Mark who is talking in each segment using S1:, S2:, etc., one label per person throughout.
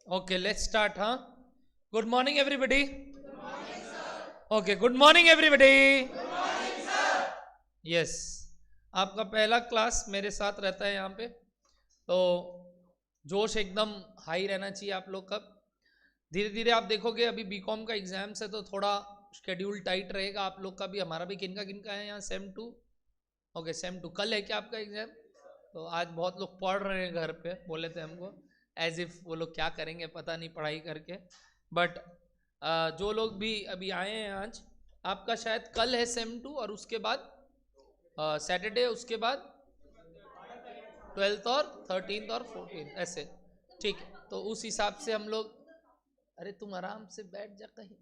S1: Okay, let's start, huh? Good morning, everybody. Good morning, sir. Okay, good morning, everybody. Good morning, sir. Yes, आपका पहला class मेरे साथ रहता है यहाँ पे, तो जोश एकदम हाई रहना चाहिए आप लोग का। धीरे धीरे आप देखोगे अभी बीकॉम का एग्जाम्स है तो थोड़ा शेड्यूल टाइट रहेगा आप लोग का भी, हमारा भी। किन का है यहाँ same too? Okay, same too. कल है क्या आपका एग्जाम? तो आज बहुत लोग पढ़ रहे हैं घर पे, बोले थे हमको, एज इफ वो लोग क्या करेंगे पता नहीं पढ़ाई करके। बट जो लोग भी अभी आए हैं आज, आपका शायद कल है सेम टू, और उसके बाद सैटरडे, उसके बाद 12th और 13th और 14th ऐसे, ठीक है। तो उस हिसाब से हम लोग, अरे तुम आराम से बैठ जा कहीं,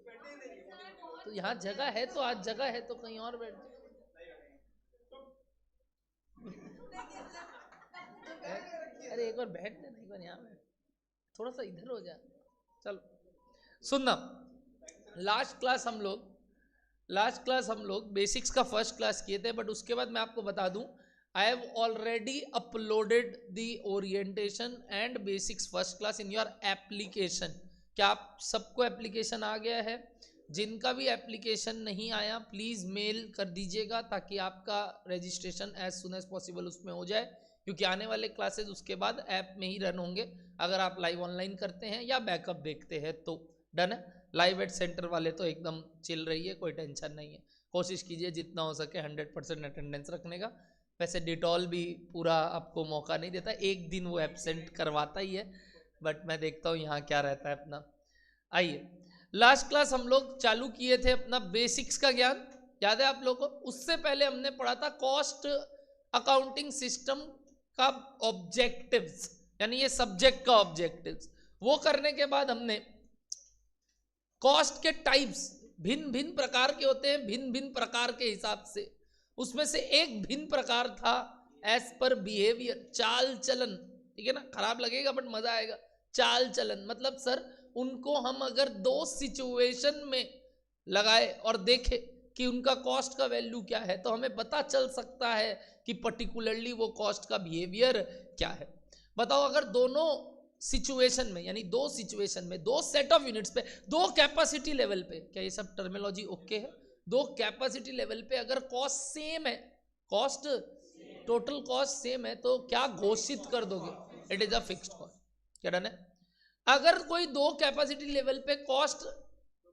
S1: तो यहाँ जगह है, तो आज जगह है तो कहीं और बैठ जा। अरे एक बार बैठ लेना, एक बार यहाँ बैठ, थोड़ा सा इधर हो जा। चलो सुनना, लास्ट क्लास हम लोग बेसिक्स का फर्स्ट क्लास किए थे, बट उसके बाद मैं आपको बता दूं, I have already uploaded the orientation and basics first class in your application. क्या आप सबको एप्लीकेशन आ गया है? जिनका भी एप्लीकेशन नहीं आया प्लीज़ मेल कर दीजिएगा, ताकि आपका registration as soon as possible उसमें हो जाए, क्योंकि आने वाले क्लासेस उसके बाद ऐप में ही रन होंगे, अगर आप लाइव ऑनलाइन करते हैं या बैकअप देखते हैं तो। डन है? लाइव एट सेंटर वाले तो एकदम चिल रही है, कोई टेंशन नहीं है। कोशिश कीजिए जितना हो सके 100% अटेंडेंस रखने का। वैसे डिटॉल भी पूरा आपको मौका नहीं देता, एक दिन वो एब्सेंट करवाता ही है, बट मैं देखता हूँ यहाँ क्या रहता है अपना। आइए, लास्ट क्लास हम लोग चालू किए थे अपना बेसिक्स का ज्ञान, याद है आप लोग को? उससे पहले हमने पढ़ा था कॉस्ट अकाउंटिंग सिस्टम का ऑब्जेक्टिव्स, यानी ये सब्जेक्ट का ऑब्जेक्टिव्स। वो करने के बाद हमने कॉस्ट के टाइप्स भिन्न भिन्न प्रकार के होते हैं, भिन्न भिन्न प्रकार के हिसाब से, उसमें से एक भिन्न प्रकार था एज पर बिहेवियर, चाल चलन। ठीक है ना? खराब लगेगा बट मजा आएगा। चाल चलन मतलब सर, उनको हम अगर दो सिचुएशन में लगाए और देखे कि उनका कॉस्ट का वैल्यू क्या है, तो हमें पता चल सकता है कि पर्टिकुलरली वो कॉस्ट का बिहेवियर क्या है। बताओ, अगर दोनों सिचुएशन में, यानी दो सिचुएशन में, दो सेट ऑफ यूनिट्स पे, दो कैपेसिटी लेवल पे, क्या ये सब टर्मिनोलॉजी ओके है? दो कैपेसिटी लेवल पे अगर कॉस्ट सेम है, कॉस्ट टोटल कॉस्ट सेम है, तो क्या घोषित कर दोगे? It is a fixed cost. क्या डन है? अगर कोई दो कैपेसिटी लेवल पे कॉस्ट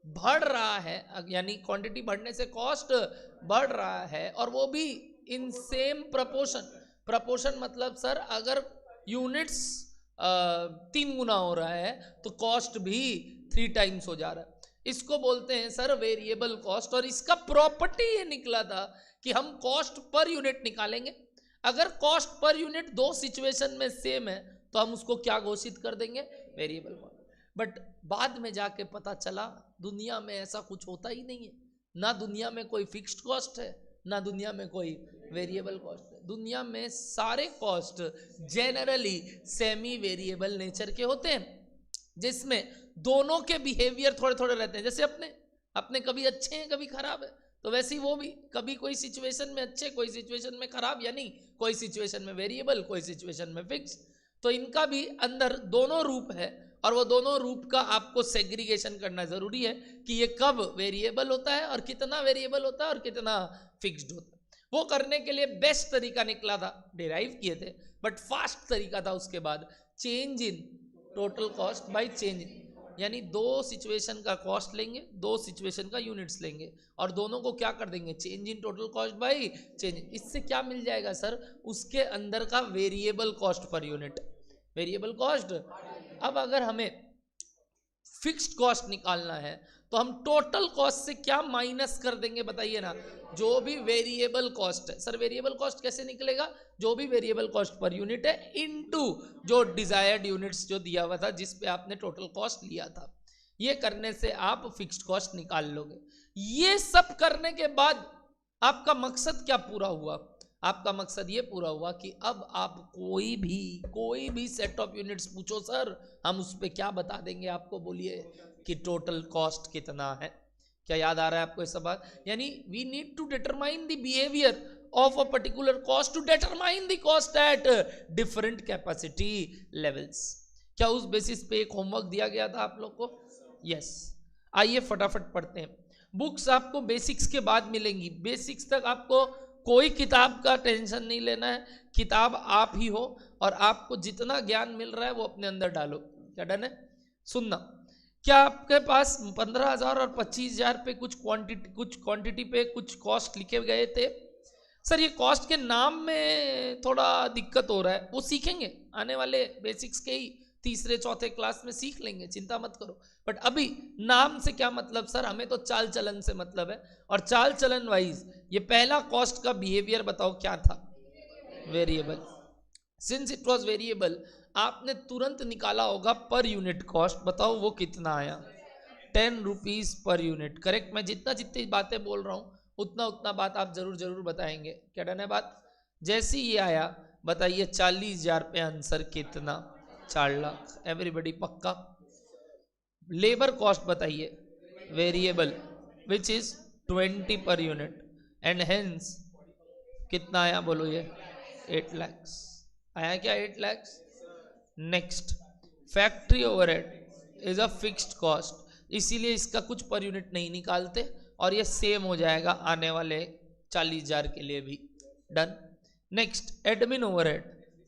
S1: बढ़ रहा है, यानी क्वांटिटी बढ़ने से कॉस्ट बढ़ रहा है, और वो भी इन सेम प्रपोर्शन मतलब सर, अगर यूनिट्स 3 गुना हो रहा है तो कॉस्ट भी 3 टाइम्स हो जा रहा है। इसको बोलते हैं सर वेरिएबल कॉस्ट, और इसका प्रॉपर्टी ये निकला था कि हम कॉस्ट पर यूनिट निकालेंगे। अगर कॉस्ट पर यूनिट दो सिचुएशन में सेम है तो हम उसको क्या घोषित कर देंगे? Variable cost. बट बाद में जाके पता चला दुनिया में ऐसा कुछ होता ही नहीं है। ना दुनिया में कोई फिक्स्ड कॉस्ट है, ना दुनिया में कोई वेरिएबल कॉस्ट है। दुनिया में सारे cost generally semi variable nature के होते हैं, जिसमें दोनों के बिहेवियर थोड़े थोड़े रहते हैं। जैसे अपने कभी अच्छे हैं कभी खराब है, तो वैसे ही वो भी कभी कोई सिचुएशन में अच्छे, कोई सिचुएशन में खराब, यानी कोई सिचुएशन में वेरिएबल, कोई सिचुएशन में फिक्स। तो इनका भी अंदर दोनों रूप है, और वो दोनों रूप का आपको सेग्रीगेशन करना जरूरी है कि ये कब वेरिएबल होता है और कितना वेरिएबल होता है और कितना फिक्स्ड होता है। वो करने के लिए बेस्ट तरीका निकला था, डिराइव किए थे, बट फास्ट तरीका था उसके बाद, change in total cost by change in, यानी दो सिचुएशन का कॉस्ट लेंगे, दो सिचुएशन का यूनिट्स लेंगे, और दोनों को क्या कर देंगे? Change in total cost by change in. इससे क्या मिल जाएगा सर? उसके अंदर का variable cost per unit, variable cost. अब अगर हमें फिक्स्ड कॉस्ट निकालना है तो हम टोटल कॉस्ट से क्या माइनस कर देंगे बताइए ना? जो भी वेरिएबल कॉस्ट है। सर वेरिएबल कॉस्ट कैसे निकलेगा? जो भी वेरिएबल कॉस्ट पर यूनिट है इनटू जो डिजायर्ड यूनिट्स जो दिया हुआ था, जिस पे आपने टोटल कॉस्ट लिया था। ये करने से आप फिक्स्ड कॉस्ट निकाल लोगे। ये सब करने के बाद आपका मकसद क्या पूरा हुआ? आपका मकसद ये पूरा हुआ कि अब आप कोई भी सेट ऑफ यूनिट्स पूछो सर, हम उस पर क्या बता देंगे आपको? बोलिए कि टोटल कॉस्ट कितना है। क्या याद आ रहा है आपको ये सब बात? यानी we need to determine the behaviour of a particular cost to determine the cost at different capacity levels। क्या उस बेसिस पे एक होमवर्क दिया गया था आप लोग को? यस। आइए फटाफट पढ़ते हैं। बुक्स आपको बेसिक्स के बाद मिलेंगी, बेसिक्स तक आपको कोई किताब का टेंशन नहीं लेना है, किताब आप ही हो और आपको जितना ज्ञान मिल रहा है वो अपने अंदर डालो। क्या डन है? सुनना, क्या आपके पास 15,000 और 25,000 पे कुछ क्वांटिटी पे कुछ कॉस्ट लिखे गए थे? सर ये कॉस्ट के नाम में थोड़ा दिक्कत हो रहा है, वो सीखेंगे आने वाले बेसिक्स के ही तीसरे चौथे क्लास में सीख लेंगे, चिंता मत करो। बट अभी नाम से क्या मतलब सर? हमें तो चाल चलन से मतलब है, और चाल चलन वाइज ये पहला कॉस्ट का बिहेवियर बताओ क्या था? Variable. Since it was variable, आपने तुरंत निकाला होगा पर यूनिट कॉस्ट। बताओ वो कितना आया? 10 रुपीज पर यूनिट। करेक्ट। मैं जितनी बातें बोल रहा हूँ उतना उतना बात आप जरूर बताएंगे। क्या डन है बात? जैसे ये आया बताइए 40,000 पे आंसर कितना? 4 लाख। एवरीबडी पक्का? लेबर कॉस्ट बताइए, variable which is 20 per unit, and hence कितना आया बोलो? ये 8 lakhs आया क्या? 8 lakhs। Next, factory overhead is a fixed cost, इसीलिए इसका कुछ पर यूनिट नहीं निकालते और ये सेम हो जाएगा आने वाले 40,000 के लिए भी। Done. Next, admin overhead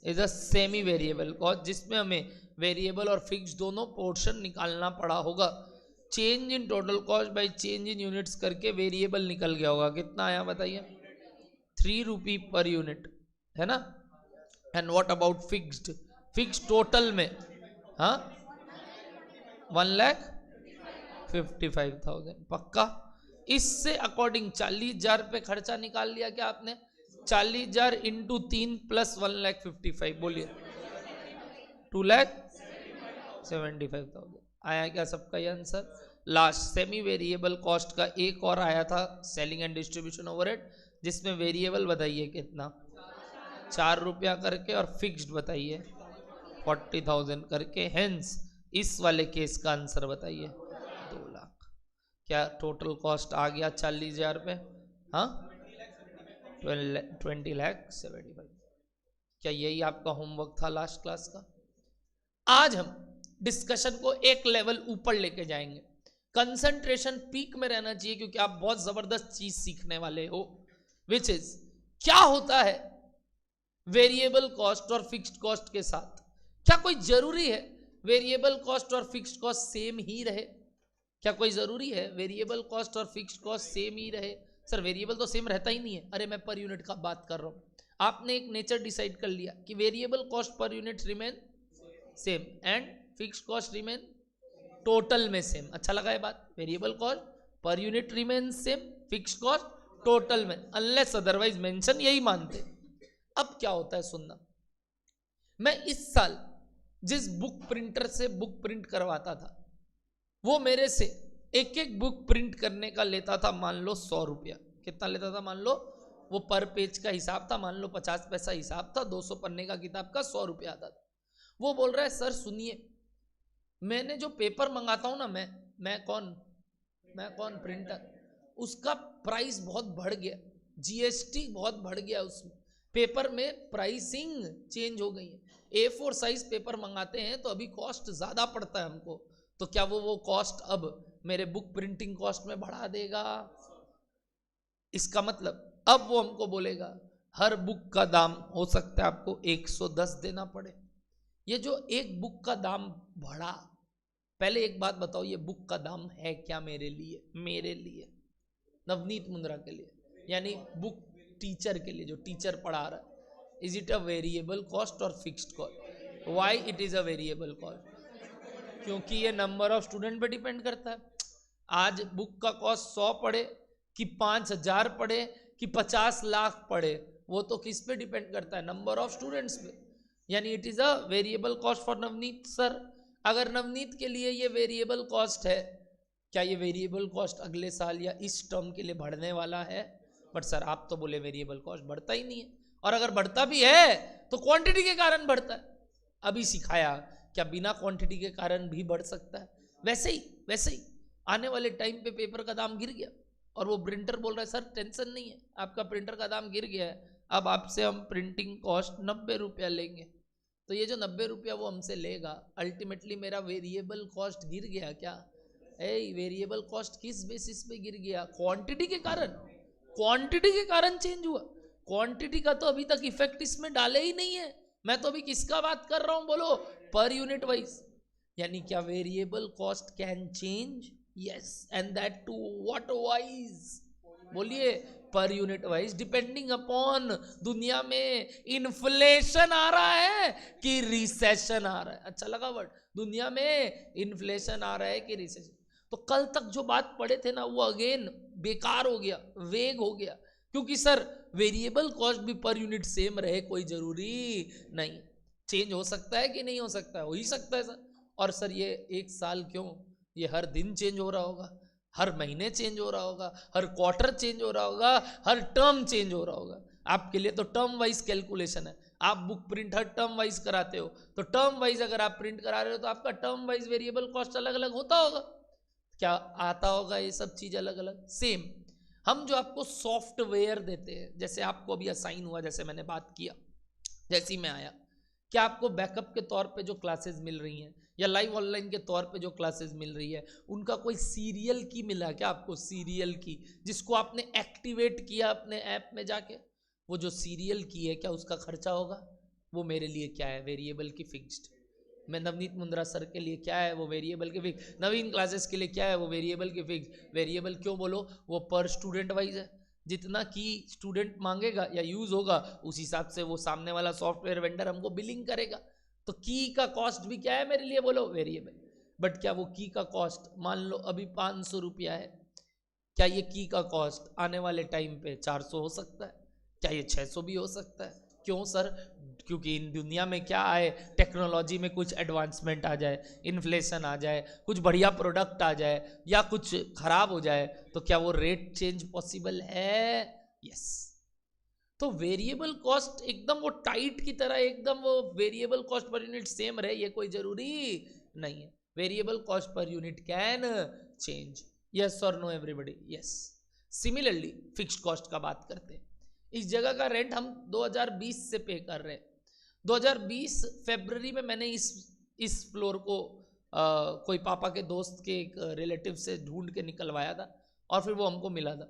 S1: is a semi variable cost, जिसमें हमें वेरिएबल और फिक्स दोनों पोर्शन निकालना पड़ा होगा। Change in total cost by change in units करके वेरिएबल निकल गया होगा। कितना आया बताइए? 3 रुपी पर यूनिट, है ना? And what about fixed? Fix total में, हाँ, 1,55,000। पक्का? इससे अकॉर्डिंग 40,000 पे खर्चा निकाल लिया क्या आपने? 40,000 इंटू 3 प्लस 1,55,000, बोलिए 2,75,000 आया क्या सबका ये answer? Last, semi variable cost का एक और आया था, सेलिंग एंड डिस्ट्रीब्यूशन ओवरहेड, जिसमें वेरिएबल बताइए कितना? 4 रुपया करके, और फिक्स्ड बताइए 40,000 करके। हेंस इस वाले केस का आंसर बताइए 2 लाख। क्या टोटल कॉस्ट आ गया 40,000 पे? हाँ, 20,75,000। क्या यही आपका होमवर्क था लास्ट क्लास का? आज हम डिस्कशन को एक लेवल ऊपर लेके जाएंगे। कंसंट्रेशन पीक में रहना चाहिए क्योंकि आप बहुत जबरदस्त चीज सीखने वाले हो, विच इज क्या होता है वेरिएबल कॉस्ट और फिक्स्ड कॉस्ट के साथ। क्या कोई जरूरी है वेरिएबल कॉस्ट और फिक्स्ड कॉस्ट सेम ही रहे? क्या कोई जरूरी है वेरिएबल कॉस्ट और फिक्स्ड कॉस्ट सेम ही रहे? सर वेरिएबल तो सेम रहता ही नहीं है। अरे मैं पर यूनिट का बात कर रहा हूं। आपने एक नेचर डिसाइड कर लिया कि variable cost per unit remain same and fixed cost remain total में सेम। अच्छा लगा ये बात? Variable cost per unit remain same, fixed cost total में, अनलेस अदरवाइज मेंशन, यही मानते। अब क्या होता है सुनना, मैं इस साल जिस बुक प्रिंटर से बुक प्रिंट करवाता था वो मेरे से एक एक बुक प्रिंट करने का लेता था मान लो 100 रुपया। कितना लेता था मान लो? वो पर पेज का हिसाब था, मान लो 50 पैसा हिसाब था, 200 पन्ने का किताब का 100 रुपया आता था। वो बोल रहा है सर सुनिए, मैंने जो पेपर मंगाता हूं ना, मैं कौन प्रिंटर, उसका प्राइस बहुत बढ़ गया, जीएसटी बहुत बढ़ गया, उसमें पेपर में प्राइसिंग चेंज हो गई है। A4 साइज पेपर मंगाते हैं तो अभी कॉस्ट ज्यादा पड़ता है हमको, तो क्या वो कॉस्ट अब मेरे बुक प्रिंटिंग कॉस्ट में बढ़ा देगा? इसका मतलब अब वो हमको बोलेगा हर बुक का दाम हो सकता है आपको 110 देना पड़े। ये जो एक बुक का दाम बढ़ा, पहले एक बात बताओ, ये बुक का दाम है क्या मेरे लिए, नवनीत मुंद्रा के लिए, यानी बुक टीचर के लिए जो टीचर पढ़ा रहा है? Is it a variable cost और fixed cost? Why it is a variable cost? क्योंकि ये नंबर ऑफ स्टूडेंट पे डिपेंड करता है। आज बुक का कॉस्ट 100 पड़े कि 5,000 पड़े कि 50 लाख पड़े, वो तो किस पे डिपेंड करता है? नंबर ऑफ स्टूडेंट्स पे। यानी it is a variable cost for Navneet sir. अगर नवनीत के लिए ये वेरिएबल कॉस्ट है, क्या ये वेरिएबल कॉस्ट अगले साल या इस टर्म के लिए बढ़ने वाला है? बट सर आप तो बोले वेरिएबल कॉस्ट बढ़ता ही नहीं है, और अगर बढ़ता भी है तो क्वांटिटी के कारण बढ़ता है। अभी सिखाया क्या बिना क्वांटिटी के कारण भी बढ़ सकता है? वैसे ही आने वाले टाइम पे पेपर का दाम गिर गया और वो प्रिंटर बोल रहा है सर टेंशन नहीं है, आपका प्रिंटर का दाम गिर गया है, अब आपसे हम प्रिंटिंग कॉस्ट 90 रुपया लेंगे। तो ये जो 90 रुपया वो हमसे लेगा, अल्टीमेटली मेरा वेरिएबल कॉस्ट गिर गया क्या? वेरिएबल कॉस्ट किस बेसिस पे गिर गया? क्वांटिटी के कारण, क्वांटिटी के कारण चेंज हुआ। क्वांटिटी का तो अभी तक इफेक्ट इसमें डाले ही नहीं है। मैं तो अभी किसका बात कर रहा हूं, बोलो? Per unit wise. यानी क्या variable cost can change? Yes, and that too what wise? बोलिए, per unit wise, depending upon दुनिया में इन्फ्लेशन आ रहा है कि रिसेशन आ रहा है। अच्छा लगा वर्ड? दुनिया में इन्फ्लेशन आ रहा है कि रिसेशन। तो कल तक जो बात पढ़े थे ना, वो अगेन बेकार हो गया, वेग हो गया। क्योंकि सर वेरिएबल कॉस्ट भी पर यूनिट सेम रहे कोई जरूरी नहीं, चेंज हो सकता है कि नहीं हो सकता है? हो ही सकता है सर। और सर ये एक साल क्यों, ये हर दिन चेंज हो रहा होगा, हर महीने चेंज हो रहा होगा, हर क्वार्टर चेंज हो रहा होगा, हर टर्म चेंज हो रहा होगा। आपके लिए तो टर्म वाइज कैलकुलेशन है, आप बुक प्रिंट हर टर्म वाइज कराते हो, तो टर्म वाइज अगर आप प्रिंट करा रहे हो तो आपका टर्म वाइज वेरिएबल कॉस्ट अलग अलग होता होगा। क्या आता होगा ये सब चीज अलग अलग? सेम हम जो आपको सॉफ्टवेयर देते हैं, जैसे आपको अभी असाइन हुआ, जैसे मैंने बात किया, जैसे ही मैं आया, क्या आपको बैकअप के तौर पे जो क्लासेस मिल रही हैं या लाइव ऑनलाइन के तौर पे जो क्लासेस मिल रही है, उनका कोई सीरियल की मिला क्या आपको? सीरियल की, जिसको आपने एक्टिवेट किया अपने ऐप में जाके, वो जो सीरियल की है, क्या उसका खर्चा होगा? वो मेरे लिए क्या है? वेरिएबल की फिक्स्ड। मैं नवनीत मुंद्रा सर के लिए क्या है? वो वेरिएबल की फिक्स। नवीन क्लासेस के लिए क्या है? वो वेरिएबल की फिक्स। वेरिएबल क्यों बोलो? वो पर स्टूडेंट वाइज है, जितना की स्टूडेंट मांगेगा या यूज होगा उस हिसाब से वो सामने वाला सॉफ्टवेयर वेंडर हमको बिलिंग करेगा। तो की का कॉस्ट भी क्या है मेरे लिए? बोलो, वेरिएबल। बट क्या वो की का कॉस्ट, मान लो अभी 500 रुपया है, क्या ये की का कॉस्ट आने वाले टाइम पे 400 हो सकता है? क्या ये 600 भी हो सकता है? क्यों सर? क्योंकि इन दुनिया में क्या आए, टेक्नोलॉजी में कुछ एडवांसमेंट आ जाए, इन्फ्लेशन आ जाए, कुछ बढ़िया प्रोडक्ट आ जाए या कुछ खराब हो जाए, तो क्या वो रेट चेंज पॉसिबल है? यस। तो वेरिएबल कॉस्ट एकदम वो टाइट की तरह, एकदम वो variable cost per unit same रहे, ये कोई जरूरी नहीं है। Variable cost per unit can change. Yes और no everybody? Yes. Similarly fixed cost का बात करते हैं। इस जगह का रेंट हम 2020 से पे कर रहे हैं। 2020 फरवरी में मैंने इस फ्लोर को कोई पापा के दोस्त के एक रिलेटिव से ढूंढ के निकलवाया था और फिर वो हमको मिला था।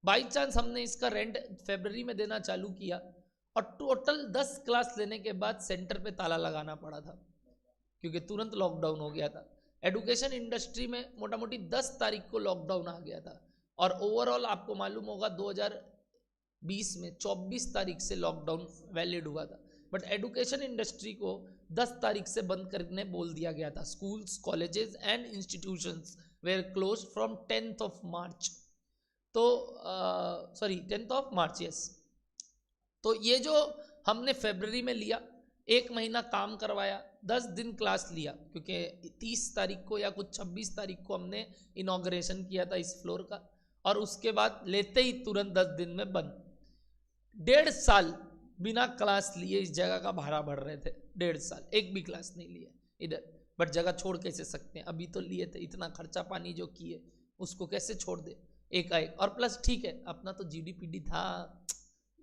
S1: बाई चांस हमने इसका रेंट फरवरी में देना चालू किया और टोटल 10 क्लास लेने के बाद सेंटर पे ताला लगाना पड़ा था, क्योंकि तुरंत लॉकडाउन हो गया था। एडुकेशन इंडस्ट्री में मोटा मोटी 10 तारीख को लॉकडाउन आ गया था और ओवरऑल आपको मालूम होगा 2020 में 24 तारीख से लॉकडाउन वैलिड हुआ था। बट एडुकेशन इंडस्ट्री को 10 तारीख से बंद करने बोल दिया गया था। Schools, colleges and institutions were closed from 10th of March। तो sorry 10th of March, yes. तो ये जो हमने फरवरी में लिया, एक महीना काम करवाया, 10 दिन क्लास लिया, क्योंकि 30 तारीख को या कुछ 26 तारीख को हमने इनॉग्रेशन किया था इस फ्लोर का, और उसके बाद लेते ही तुरंत 10 दिन में बंद। 1.5 साल बिना क्लास लिए इस जगह का भाड़ा भर रहे थे। 1.5 साल एक भी क्लास नहीं लिए इधर। बट जगह छोड़ कैसे सकते हैं? अभी तो लिए थे, इतना खर्चा पानी जो किए उसको कैसे छोड़ दे एकाएक? और प्लस ठीक है, अपना तो जीडीपीडी था,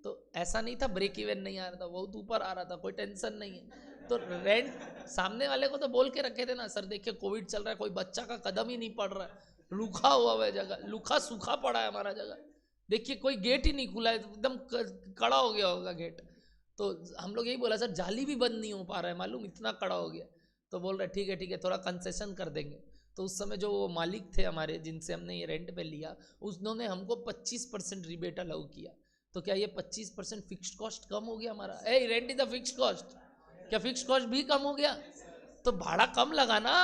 S1: तो ऐसा नहीं था ब्रेक इवन नहीं आ रहा था, बहुत ऊपर आ रहा था, कोई टेंशन नहीं है। तो रेंट सामने वाले को तो बोल के रखे थे ना, सर देखिए कोविड चल रहा है, कोई बच्चा का कदम ही नहीं पड़ रहा है, लूखा हुआ है जगह, लूखा सूखा पड़ा है हमारा जगह, देखिए कोई गेट ही नहीं खुला है, एकदम कड़ा हो गया होगा गेट। तो हम लोग यही बोला, सर जाली भी बंद नहीं हो पा रहा है मालूम, इतना कड़ा हो गया। तो बोल रहे ठीक है थोड़ा कंसेशन कर देंगे। तो उस समय जो मालिक थे हमारे, जिनसे हमने ये रेंट पे लिया, उन्होंने हमको 25% रिबेट अलाउ किया। तो क्या ये 25% फिक्स्ड कॉस्ट कम हो गया हमारा? A rent is the fixed cost, क्या फिक्स्ड कॉस्ट भी कम हो गया? तो भाड़ा कम लगा ना,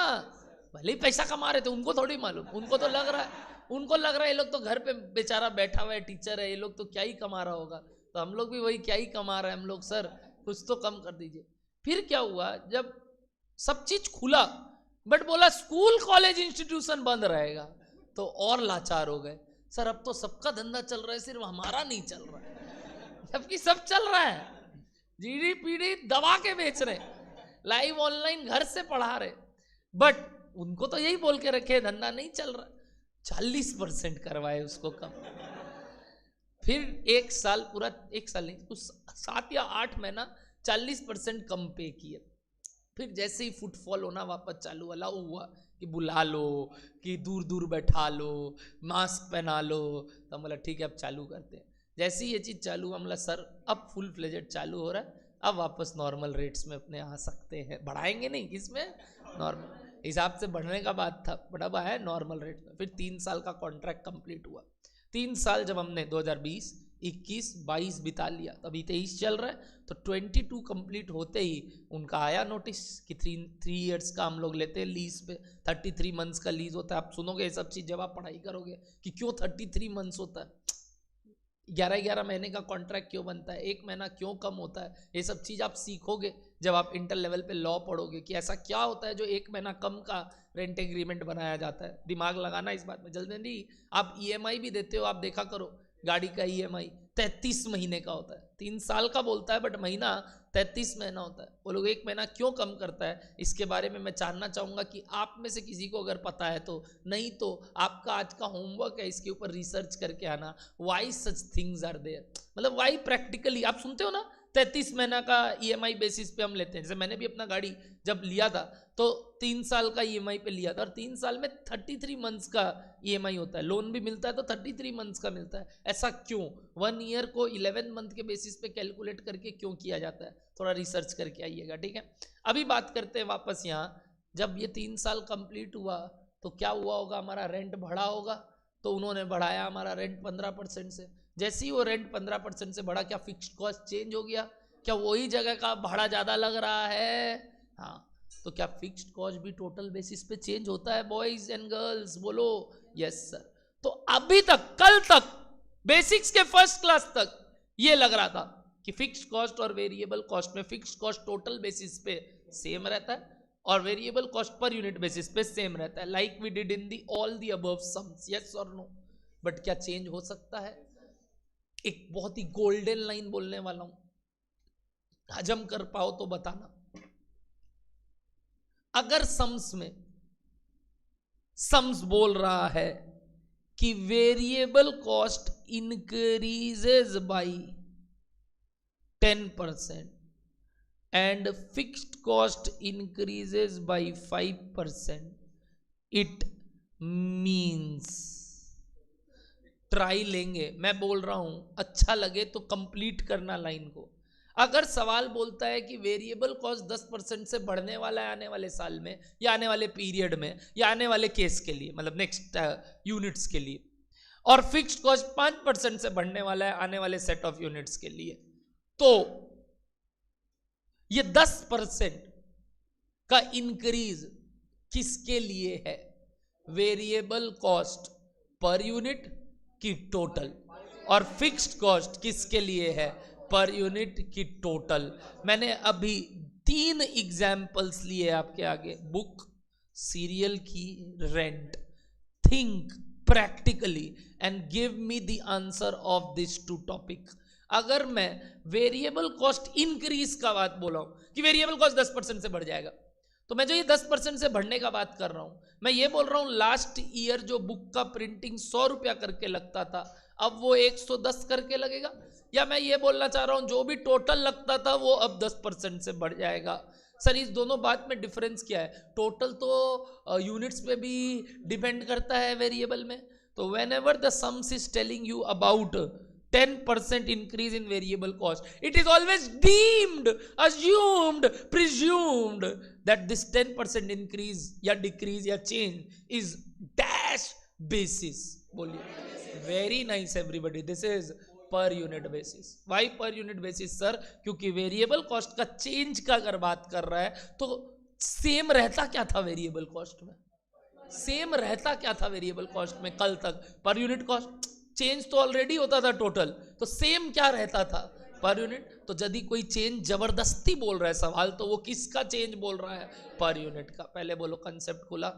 S1: भले ही पैसा कमा रहे थे, उनको थोड़ी मालूम, उनको तो लग रहा है, उनको लग रहा है ये लोग तो घर पे बेचारा बैठा हुआ है, टीचर है, ये लोग तो क्या ही कमा रहा होगा। तो हम लोग भी वही क्या ही कमा रहे हैं हम लोग, सर कुछ तो कम कर दीजिए। फिर क्या हुआ, जब सब चीज खुला बट बोला स्कूल कॉलेज इंस्टीट्यूशन बंद रहेगा, तो और लाचार हो गए। सर अब तो सबका धंधा चल रहा है, सिर्फ हमारा नहीं चल रहा है, जबकि सब चल रहा है, जीडीपीडी दबा के बेच रहे, लाइव ऑनलाइन घर से पढ़ा रहे, बट उनको तो यही बोल के रखे धंधा नहीं चल रहा। 40% करवाए उसको कम। फिर एक साल, पूरा एक साल नहीं, कुछ 7 या 8 महीना 40% कम पे किए। फिर जैसे ही फुटफॉल होना वापस चालू अलाउ हुआ कि बुला लो, कि दूर दूर बैठा लो, मास्क पहना लो, तो हम बोला ठीक है अब चालू करते हैं। जैसे ही ये चीज़ चालू हुआ, हमला सर अब फुल फ्लेजेड चालू हो रहा है, अब वापस नॉर्मल रेट्स में अपने आ सकते हैं, बढ़ाएंगे नहीं, किसमें, नॉर्मल हिसाब से बढ़ने का बात था, बट अब आया नॉर्मल रेट में। फिर 3 साल का कॉन्ट्रैक्ट कंप्लीट हुआ। 3 साल जब हमने 2020, 21, 22 बिता लिया, तो अभी 23 चल रहा है, तो 22 कंप्लीट होते ही उनका आया नोटिस कि 3 इयर्स का हम लोग लेते हैं लीज पे, 33 मंथ्स का लीज होता है। आप सुनोगे ये सब चीज़ जब आप पढ़ाई करोगे कि क्यों 33 मंथ्स होता है, 11 महीने का कॉन्ट्रैक्ट क्यों बनता है, 1 महीना क्यों कम होता है, ये सब चीज़ आप सीखोगे जब आप इंटर लेवल पे लॉ पढ़ोगे कि ऐसा क्या होता है जो 1 महीना कम का रेंट एग्रीमेंट बनाया जाता है। दिमाग लगाना इस बात में, जल्दी नहीं। आप ईएमआई भी देते हो, आप देखा करो गाड़ी का ईएमआई 33 महीने का होता है, 3 साल का बोलता है बट महीना 33 महीना होता है। वो लोग 1 महीना क्यों कम करता है, इसके बारे में मैं जानना चाहूँगा कि आप में से किसी को अगर पता है तो, नहीं तो आपका आज का होमवर्क है इसके ऊपर रिसर्च करके आना, why such things are there, मतलब वाई प्रैक्टिकली। आप सुनते हो ना 33 महीना का ईएमआई बेसिस पे हम लेते हैं। जैसे मैंने भी अपना गाड़ी जब लिया था तो 3 साल का ईएमआई पे लिया था, और 3 साल में 33 मंथ्स का ईएमआई होता है, लोन भी मिलता है तो 33 मंथ्स का मिलता है। ऐसा क्यों, 1 ईयर को 11 मंथ के बेसिस पे कैलकुलेट करके क्यों किया जाता है, थोड़ा रिसर्च करके आइएगा, ठीक है। अभी बात करते हैं वापस यहाँ, जब ये 3 साल कंप्लीट हुआ तो क्या हुआ होगा, हमारा रेंट बढ़ा होगा, तो उन्होंने बढ़ाया हमारा रेंट 15% से। जैसे ही वो रेंट 15% से बढ़ा, क्या फिक्स्ड कॉस्ट चेंज हो गया, क्या वही जगह का भाड़ा ज़्यादा लग रहा है, हाँ, तो क्या फिक्स्ड कॉस्ट भी टोटल बेसिस पे चेंज होता है बॉयज एंड गर्ल्स, बोलो यस सर। तो अभी तक, कल तक, बेसिक्स के फर्स्ट क्लास तक ये लग रहा था कि फिक्स्ड कॉस्ट और वेरिएबल कॉस्ट में फिक्स्ड कॉस्ट टोटल बेसिस पे सेम रहता है और variable cost per unit basis पे सेम रहता है, like we did in the all the above sums, yes और नो। बट क्या चेंज हो सकता है, एक बहुत ही गोल्डन लाइन बोलने वाला हूं, हजम कर पाओ तो बताना। अगर सम्स बोल रहा है कि variable cost increases by 10% and fixed cost increases by 5%, it means, try लेंगे, मैं बोल रहा हूं, अच्छा लगे तो कंप्लीट करना लाइन को। अगर सवाल बोलता है कि वेरिएबल कॉस्ट 10% से बढ़ने वाला है आने वाले साल में, या आने वाले पीरियड में, या आने वाले केस के लिए, मतलब नेक्स्ट यूनिट्स के लिए, और फिक्स्ड कॉस्ट 5% से बढ़ने वाला है आने वाले सेट ऑफ यूनिट्स के लिए, तो ये 10% का इंक्रीज किसके लिए है, वेरिएबल कॉस्ट पर यूनिट की टोटल, और फिक्स्ड कॉस्ट किसके लिए है, पर यूनिट की टोटल। मैंने अभी 3 एग्जाम्पल्स लिए आपके आगे, बुक, सीरियल की, rent. Think practically and give me the answer of this 2 topic. अगर मैं वेरिएबल कॉस्ट इंक्रीज का बात बोला हूं कि वेरिएबल कॉस्ट 10% से बढ़ जाएगा, तो मैं जो ये 10% से बढ़ने का बात कर रहा हूं, मैं ये बोल रहा हूं लास्ट ईयर जो बुक का प्रिंटिंग 100 रुपया करके लगता था, अब वो 110 करके लगेगा, या मैं ये बोलना चाह रहा हूं जो भी टोटल लगता था वो अब 10% से बढ़ जाएगा। सर इस दोनों बात में डिफरेंस क्या है, टोटल तो यूनिट्स पे भी डिपेंड करता है वेरिएबल में, तो when ever the sums is telling you about 10% increase in variable cost, it is always deemed, assumed, presumed that this 10% increase या decrease या change is dash basis, बोलिए, very nice everybody, this is per unit basis। why per unit basis sir, क्योंकि variable cost का change का अगर बात कर रहा है तो सेम रहता क्या था वेरिएबल कॉस्ट में, सेम रहता क्या था वेरिएबल कॉस्ट में कल तक, पर यूनिट कॉस्ट, चेंज तो ऑलरेडी होता था टोटल, तो सेम क्या रहता था, पर यूनिट। तो यदि कोई चेंज जबरदस्ती बोल रहा है सवाल, तो वो किसका चेंज बोल रहा है, पर यूनिट का। पहले बोलो कंसेप्ट खुला।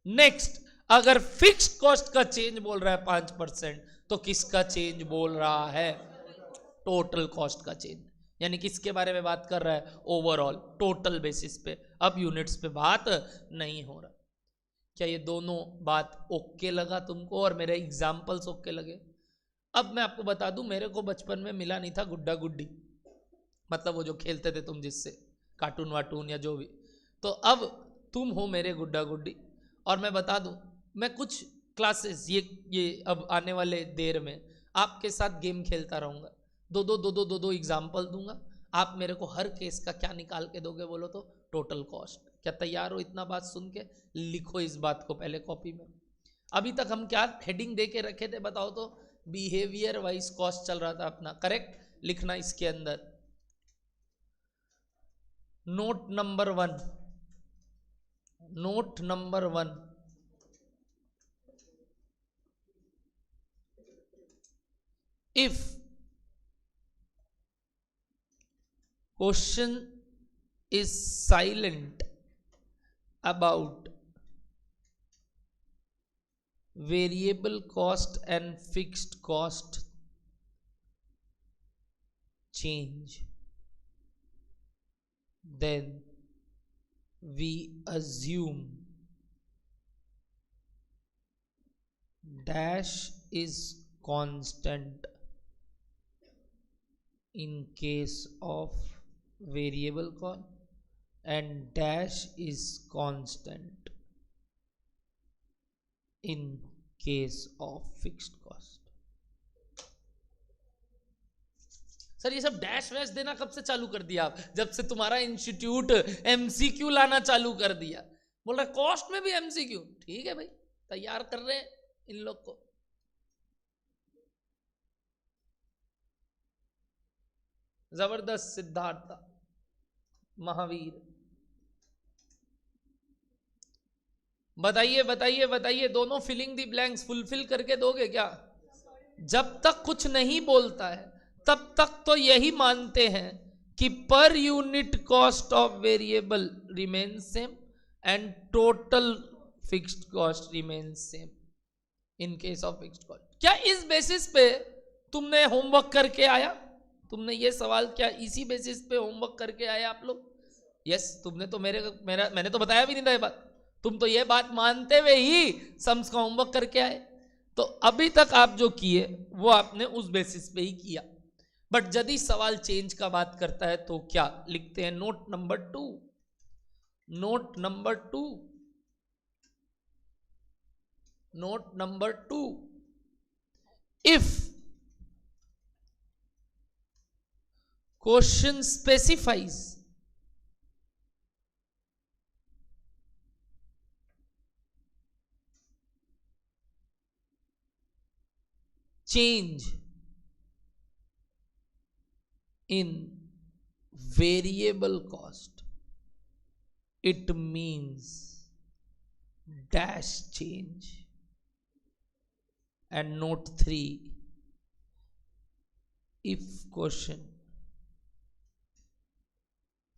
S1: नेक्स्ट, अगर फिक्स्ड कॉस्ट का चेंज बोल रहा है 5%, तो किसका चेंज बोल रहा है, टोटल कॉस्ट का चेंज, यानी किसके बारे में बात कर रहा है, ओवरऑल टोटल बेसिस पे, अब यूनिट्स पे बात नहीं हो रहा। क्या ये दोनों बात ओके लगा तुमको और मेरे एग्जाम्पल्स ओके लगे। अब मैं आपको बता दूं, मेरे को बचपन में मिला नहीं था गुड्डा गुड्डी, मतलब वो जो खेलते थे तुम जिससे, कार्टून वाटून या जो भी। तो अब तुम हो मेरे गुड्डा गुड्डी, और मैं बता दूं, मैं कुछ क्लासेस ये अब आने वाले देर में आपके साथ गेम खेलता रहूंगा, दो एग्जाम्पल दूंगा, आप मेरे को हर केस का क्या निकाल के दोगे बोलो तो, टोटल कॉस्ट। क्या तैयार हो इतना बात सुन के? लिखो इस बात को पहले कॉपी में। अभी तक हम क्या हेडिंग दे के रखे थे बताओ तो? बिहेवियर वाइज कॉस्ट चल रहा था अपना, करेक्ट? लिखना इसके अंदर note number 1, note number 1, if question is silent about variable cost and fixed cost change, then we assume dash is constant in case of variable cost and dash is constant in case of fixed cost। Sir ये सब dash वैश देना कब से चालू कर दिया आप? जब से तुम्हारा इंस्टीट्यूट एमसीक्यू लाना चालू कर दिया। बोल रहा कॉस्ट में भी एमसीक्यू, ठीक है भाई, तैयार कर रहे हैं इन लोग को। जबरदस्त सिद्धार्थ महावीर, बताइए बताइए बताइए, दोनों फिलिंग दी ब्लैंक्स फुलफिल करके दोगे क्या? जब तक कुछ नहीं बोलता है तब तक तो यही मानते हैं कि per unit cost of variable remains same and total fixed cost remains same in case of fixed cost. क्या इस बेसिस पे तुमने होमवर्क करके आया? तुमने ये सवाल क्या इसी बेसिस पे होमवर्क करके आया आप लोग? यस, तुमने तो मैंने तो बताया भी नहीं था ये बात, तुम तो ये बात मानते हुए ही सम्स का होमवर्क करके आए। तो अभी तक आप जो किए वो आपने उस बेसिस पे ही किया, बट यदि सवाल चेंज का बात करता है तो क्या लिखते हैं? Note number 2, note number 2, note number 2, if question specifies change in variable cost, it means dash change। and note 3, if question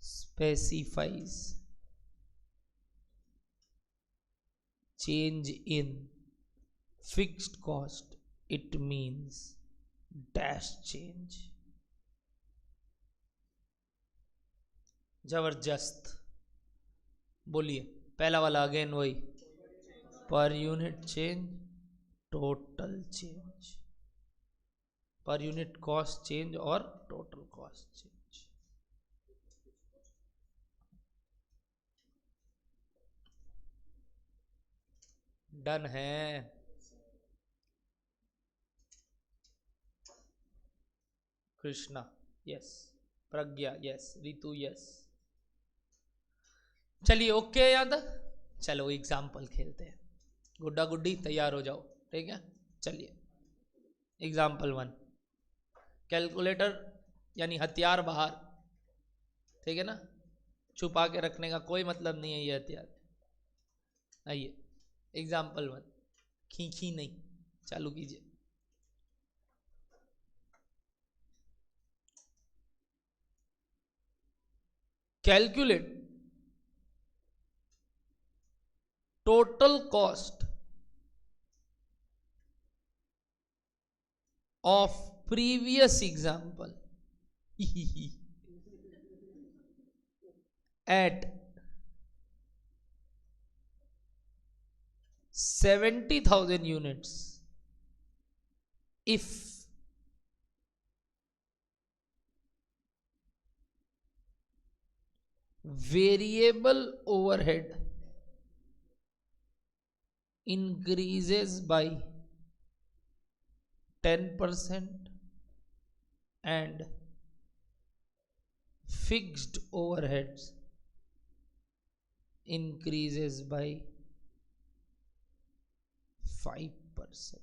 S1: specifies change in fixed cost, it means dash change। जबरदस्त, बोलिए पहला वाला अगेन वही, per unit change, total change, per unit cost change और total cost change. Done है। Krishna yes, प्रज्ञा yes, Ritu yes. चलिए okay याद, चलो एग्जाम्पल खेलते हैं। गुड्डा गुड्डी तैयार हो जाओ, ठीक है? चलिए एग्जाम्पल 1, कैलकुलेटर यानी हथियार बाहर, ठीक है ना? छुपा के रखने का कोई मतलब नहीं है ये हथियार। आइए एग्जाम्पल 1, खींची नहीं, चालू कीजिए। Calculate total cost of previous example at 70,000 units if variable overhead increases by 10% and fixed overheads increases by 5%.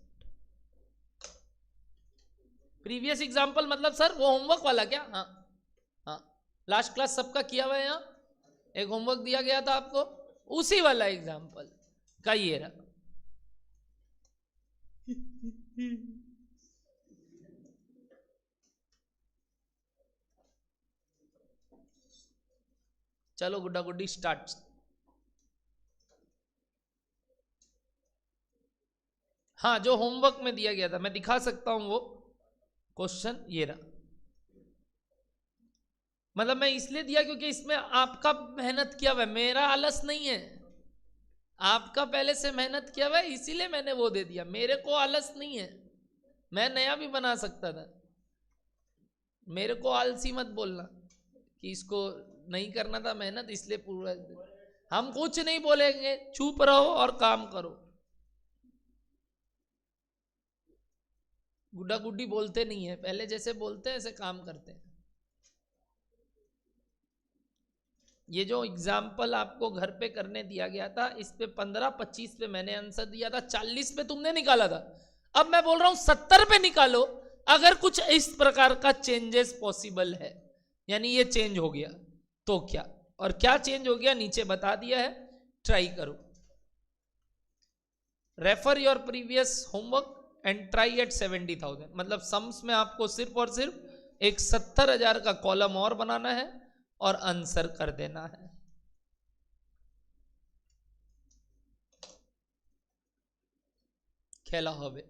S1: Previous example मतलब सर वो होमवर्क वाला क्या? हाँ हाँ, लास्ट क्लास सबका किया हुआ है, यहाँ एक होमवर्क दिया गया था आपको, उसी वाला एग्जाम्पल का ये रहा। चलो गुड्डा गुड्डी स्टार्ट। हाँ, जो होमवर्क में दिया गया था मैं दिखा सकता हूं, वो क्वेश्चन ये रहा। मतलब मैं इसलिए दिया क्योंकि इसमें आपका मेहनत किया हुआ है, मेरा आलस नहीं है, आपका पहले से मेहनत किया हुआ है, इसीलिए मैंने वो दे दिया। मेरे को आलस नहीं है, मैं नया भी बना सकता था। मेरे को आलसी मत बोलना कि इसको नहीं करना था मेहनत इसलिए पूरा। हम कुछ नहीं बोलेंगे, चुप रहो और काम करो। गुड्डा गुड्डी बोलते नहीं है, पहले जैसे बोलते हैं ऐसे काम करते हैं। ये जो एग्जाम्पल आपको घर पे करने दिया गया था, इस पे 15-25 पे मैंने आंसर दिया था, 40 पे तुमने निकाला था। अब मैं बोल रहा हूं 70 पे निकालो, अगर कुछ इस प्रकार का चेंजेस पॉसिबल है, यानी ये चेंज हो गया तो क्या, और क्या चेंज हो गया नीचे बता दिया है, ट्राई करो। Refer your previous homework and try at 70,000। मतलब सम्स में आपको सिर्फ और सिर्फ एक 70,000 का कॉलम और बनाना है और आंसर कर देना है। खेला होवे।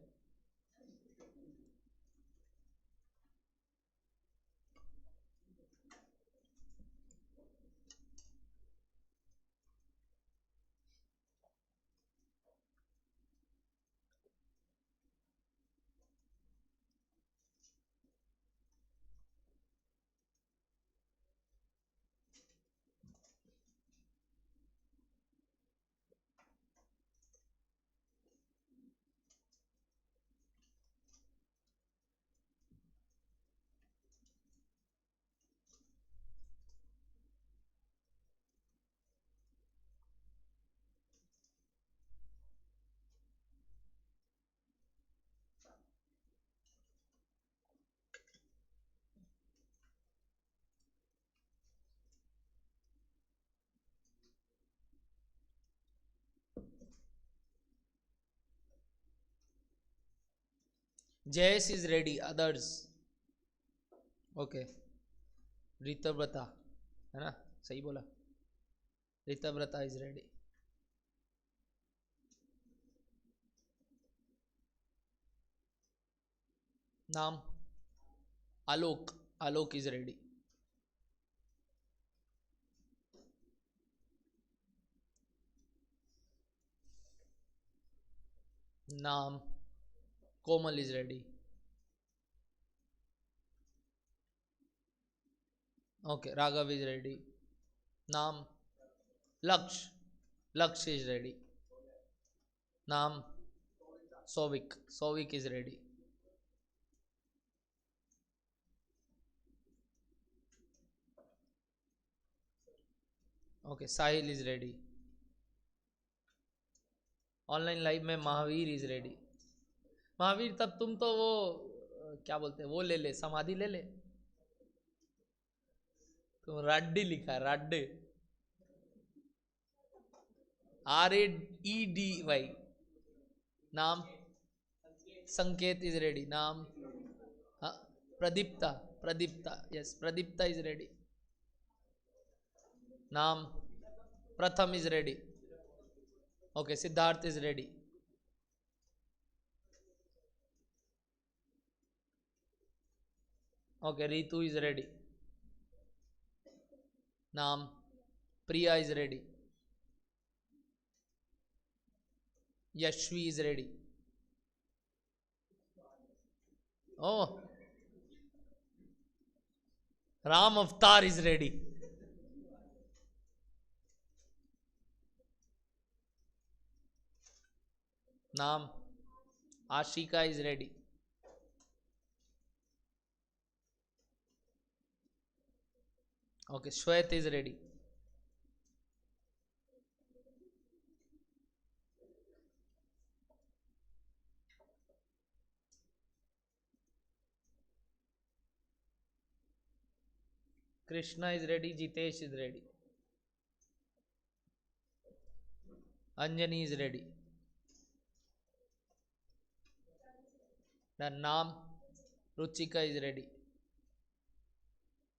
S1: जयस इज रेडी, अदर्स ओके। ऋतव्रता है ना, सही बोला, ऋतव्रता इज रेडी। नाम आलोक, आलोक इज रेडी। नाम Komal is ready. Okay, Raghav is ready. नाम लक्ष्य, लक्ष्य इज रेडी। नाम Souvik, Souvik is ready. Okay, Sahil is ready. Online live में महावीर इज रेडी। महावीर तब तुम तो वो क्या बोलते हैं वो ले ले, समाधि ले ले। तुम राड्डी लिखा है, राड्डे, RAEDY। नाम संकेत इज रेडी। नाम हाँ, Pradipta, Pradipta yes, Pradipta is ready. नाम Pratham is ready. Okay, Siddharth is ready. Okay, Ritu is ready. नाम Priya is ready. Yashvi is ready. Oh, Ram Avtar is ready. नाम Ashika is ready. Okay, Shwet is ready. Krishna is ready. Jitesh is ready. Anjani is ready. The naam Ruchika is ready.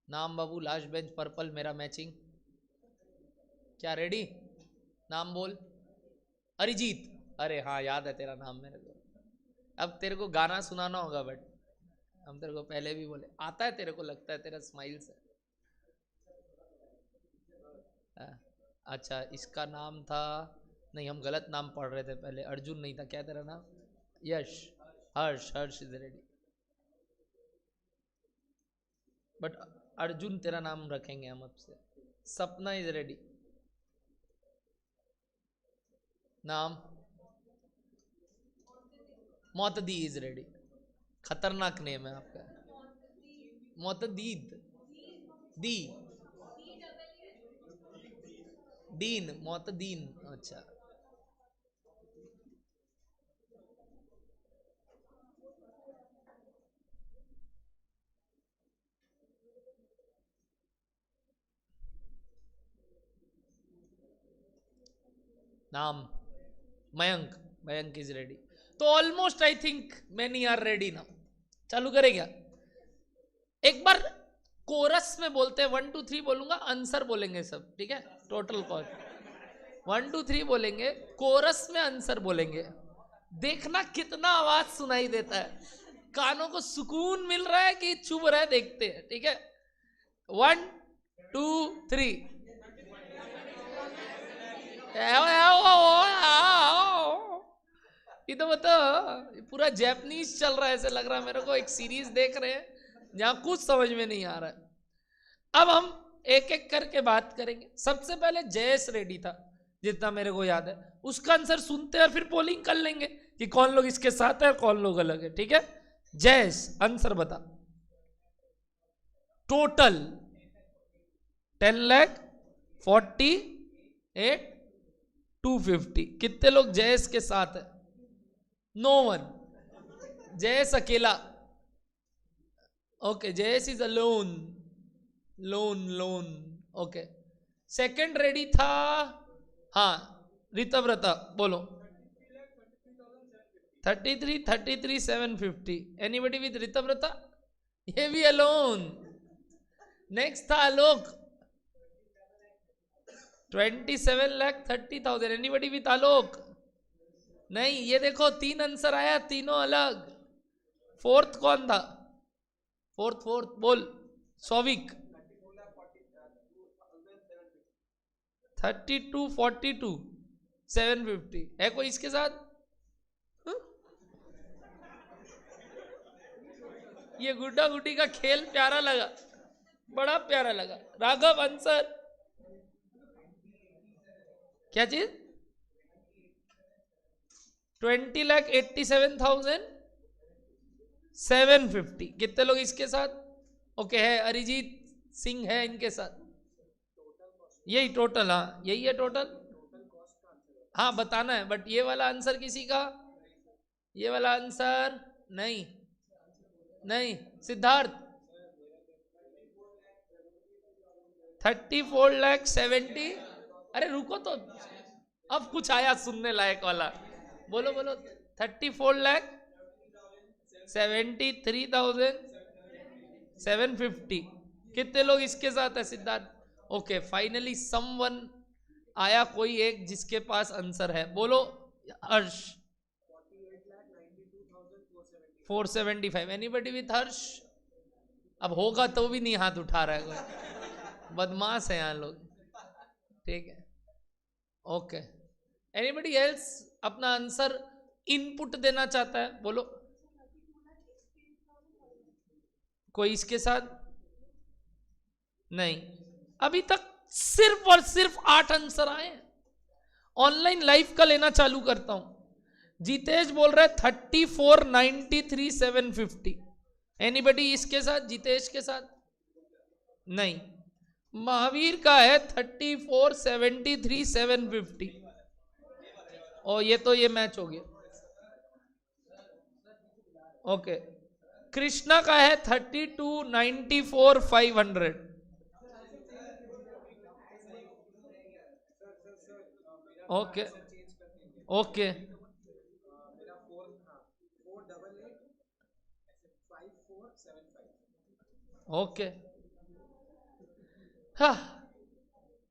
S1: नाम बाबू last bench purple मेरा matching. क्या ready? नाम बोल. अरिजीत. अरे हाँ याद है तेरा नाम मेरे को. अब तेरे को गाना सुनाना होगा, बट हम तेरे को पहले भी बोले. आता है तेरे को, लगता है तेरा स्माइल से. अच्छा, इसका नाम था, नहीं हम गलत नाम पढ़ रहे थे पहले. अर्जुन नहीं था. क्या तेरा नाम? यश. हर्ष. हर्ष इज रेडी. बट अर्जुन तेरा नाम रखेंगे हम अब से. सपना इज रेडी. नाम मोतदी इज रेडी. खतरनाक नेम है आपका. मोतदीद. दी. दीन. मोतदीन. अच्छा. नाम मयंक. Mayank is ready. तो almost I think many are ready now. चालू करें क्या? एक बार कोरस में बोलते हैं. 1 2 3 बोलूंगा, आंसर बोलेंगे सब. ठीक है? टोटल कॉल 1 2 3 बोलेंगे, कोरस में आंसर बोलेंगे. देखना कितना आवाज सुनाई देता है. कानों को सुकून मिल रहा है कि चुभ रहा है, देखते हैं. ठीक है? 1 2 3. ये तो बता, पूरा जैपनीज चल रहा है ऐसे लग रहा है मेरे को. एक सीरीज देख रहे हैं जहां कुछ समझ में नहीं आ रहा है. अब हम एक एक करके बात करेंगे. सबसे पहले जयेश रेडी था, जितना मेरे को याद है. उसका आंसर सुनते हैं और फिर पोलिंग कर लेंगे कि कौन लोग इसके साथ है और कौन लोग अलग है. ठीक है? जयेश, आंसर बता. टोटल 10,48,250. कितने लोग जयेश के साथ है? No one. जयेश अकेला. Okay, Jayesh is alone. Lone. Okay. Second ready था, हाँ, ऋतव्रता. बोलो. 33,750. Anybody with Ritabrata? ये भी अलोन. नेक्स्ट था आलोक. 27,30,000. एनीबडी विद आलोक? नहीं. ये देखो 3 आंसर आया, तीनों अलग. फोर्थ कौन था? फोर्थ बोल. सौविक. 32,42, 750. है कोई इसके साथ? ये गुड्डा गुड्डी का खेल प्यारा लगा, बड़ा प्यारा लगा. राघव, आंसर क्या चीज? 20,87,750. कितने लोग इसके साथ? ओके, है अरिजीत सिंह है इनके साथ. यही टोटल? हाँ, यही है टोटल. हाँ बताना है, बट ये वाला आंसर किसी का? ये वाला आंसर नहीं. सिद्धार्थ. 34,70,000. अरे रुको तो, अब कुछ आया सुनने लायक वाला. बोलो. 34,73,750. कितने लोग इसके साथ है सिद्धार्थ? ओके, फाइनली समवन आया, कोई एक जिसके पास आंसर है. बोलो हर्ष. 475. एनीबडी विथ हर्ष? अब होगा तो भी नहीं हाथ उठा रहा है कोई. बदमाश है यहाँ लोग. ठीक है? ओके. एनीबडी एल्स अपना आंसर इनपुट देना चाहता है? बोलो. कोई इसके साथ? नहीं. अभी तक सिर्फ और सिर्फ 8 आंसर आए. ऑनलाइन लाइव का लेना चालू करता हूं. जितेश बोल रहा है 3493,750। एनीबडी इसके साथ, जितेश के साथ? नहीं। महावीर का है 3473,750। और ये मैच हो गया। ओके। कृष्णा का है 3294,500। Okay okay. ओके। हाँ,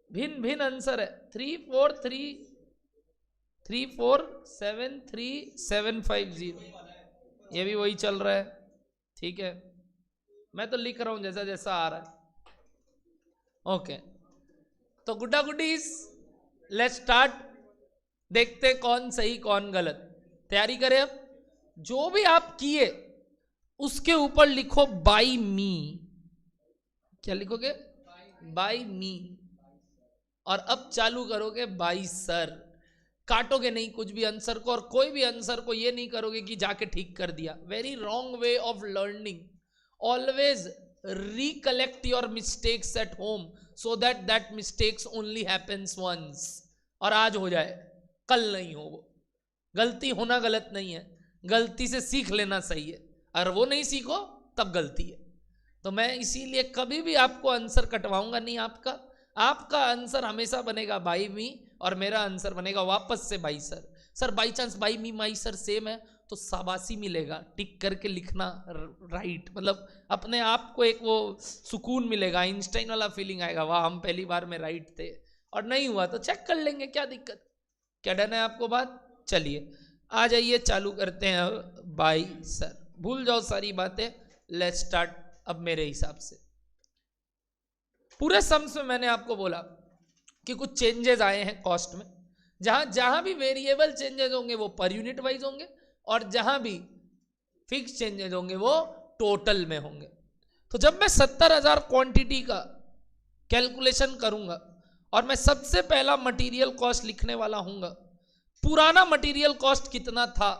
S1: भिन्न भिन्न आंसर है। 3473,750। ये भी वही चल रहा है। ठीक है, मैं तो लिख रहा हूं जैसा जैसा आ रहा है। ओके, तो गुड्डा गुड्डीज, लेट्स स्टार्ट। देखते कौन सही कौन गलत। तैयारी करें अब। जो भी आप किए उसके ऊपर लिखो बाय मी। क्या लिखोगे? बाय मी। और अब चालू करोगे बाय सर। काटोगे नहीं कुछ भी आंसर को, और कोई भी आंसर को ये नहीं करोगे कि जाके ठीक कर दिया। Very wrong way of learning. Always recollect your mistakes at home so that mistakes only happens once. और आज हो जाए, कल नहीं हो। वो गलती होना गलत नहीं है, गलती से सीख लेना सही है। अगर वो नहीं सीखो तब गलती है। तो मैं इसीलिए कभी भी आपको आंसर कटवाऊंगा नहीं। आपका आंसर हमेशा बनेगा बाई मी, और मेरा आंसर बनेगा वापस से by sir. Sir by chance by me my sir same है तो शाबाशी मिलेगा, टिक करके लिखना राइट। मतलब अपने आप को एक वो सुकून मिलेगा, आइंस्टाइन वाला फीलिंग आएगा, वाह हम पहली बार में राइट थे। और नहीं हुआ तो चेक कर लेंगे, क्या दिक्कत। क्या डन है आपको बात? चलिए आ जाइए, चालू करते हैं बाई सर। भूल जाओ सारी बातें, लेट्स स्टार्ट। अब मेरे हिसाब से पूरे सम्स में मैंने आपको बोला कि कुछ चेंजेस आए हैं कॉस्ट में। जहां भी वेरिएबल चेंजेस होंगे वो पर यूनिट वाइज होंगे, और जहां भी फिक्स चेंजेस होंगे वो टोटल में होंगे। तो जब मैं 70,000 क्वांटिटी का कैलकुलेशन करूंगा और मैं सबसे पहला मटेरियल कॉस्ट लिखने वाला हूंगा, पुराना मटेरियल कॉस्ट कितना था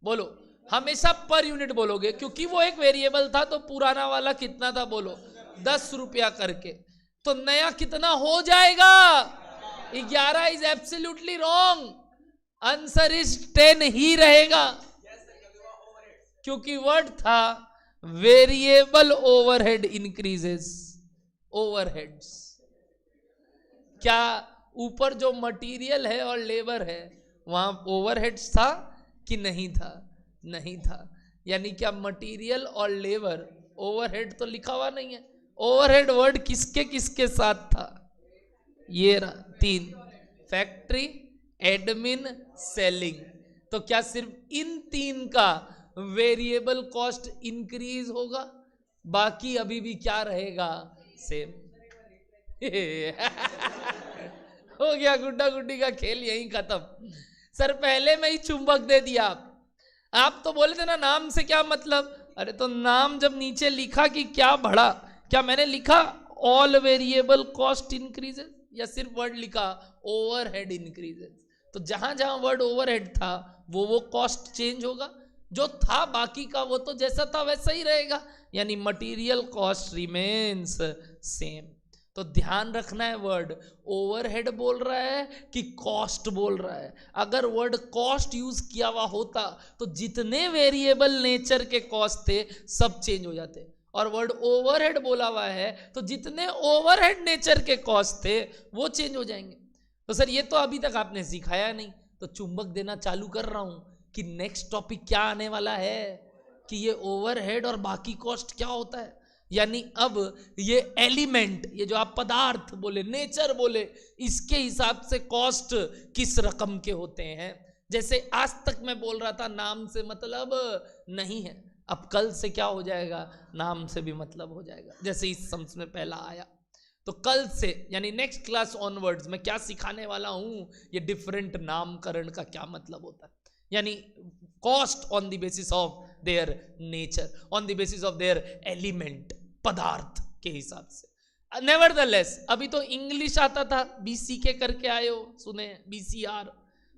S1: बोलो। हमेशा पर यूनिट बोलोगे क्योंकि वो एक वेरिएबल था। तो पुराना वाला कितना था बोलो, 10 रुपया करके। तो नया कितना हो जाएगा? 11 is absolutely wrong. Answer is 10 ही रहेगा, क्योंकि वर्ड था वेरिएबल ओवरहेड इंक्रीजेस। ओवरहेड्स क्या ऊपर जो मटेरियल है और लेबर है वहां ओवरहेड्स था कि नहीं था? नहीं था। यानी क्या मटेरियल और लेबर ओवरहेड तो लिखा हुआ नहीं है। ओवरहेड वर्ड किसके किसके साथ था? ये 3, फैक्ट्री, एडमिन, सेलिंग। तो क्या सिर्फ इन 3 का वेरिएबल कॉस्ट इंक्रीज होगा? बाकी अभी भी क्या रहेगा? सेम। हो गया गुड्डा गुड्डी का खेल यहीं खत्म। सर पहले में ही चुंबक दे दिया। आप तो बोले थे ना नाम से क्या मतलब। अरे तो नाम जब नीचे लिखा कि क्या बढ़ा, क्या मैंने लिखा ऑल वेरिएबल कॉस्ट इंक्रीजेस, या सिर्फ वर्ड लिखा ओवरहेड इंक्रीजेस? तो जहां जहां वर्ड ओवरहेड था वो कॉस्ट चेंज होगा। जो था बाकी का वो तो जैसा था वैसा ही रहेगा, यानी मटेरियल कॉस्ट रिमेन्स सेम। तो ध्यान रखना है, वर्ड ओवरहेड बोल रहा है कि कॉस्ट बोल रहा है। अगर वर्ड कॉस्ट यूज किया हुआ होता तो जितने वेरिएबल नेचर के कॉस्ट थे सब चेंज हो जाते, और वर्ड ओवरहेड बोला हुआ है तो जितने ओवरहेड नेचर के कॉस्ट थे वो चेंज हो जाएंगे। तो सर ये तो अभी तक आपने सिखाया नहीं, तो चुंबक देना चालू कर रहा हूं कि नेक्स्ट टॉपिक क्या आने वाला है, कि ये ओवरहेड और बाकी कॉस्ट क्या होता है। यानी अब ये एलिमेंट, ये जो आप पदार्थ बोले, नेचर बोले, इसके हिसाब से कॉस्ट किस रकम के होते हैं। जैसे आज तक मैं बोल रहा था नाम से मतलब नहीं है, अब कल से क्या हो जाएगा? नाम से भी मतलब हो जाएगा। जैसे इस सम्स में पहला आया, तो कल से यानी नेक्स्ट क्लास ऑनवर्ड्स मैं क्या सिखाने वाला हूं, ये डिफरेंट नामकरण का क्या मतलब होता है। यानी cost on the basis of their nature, on the basis of their element, पदार्थ के हिसाब से। नेवरदलेस अभी तो इंग्लिश आता था, बीसीके करके आए हो, सुने BCR,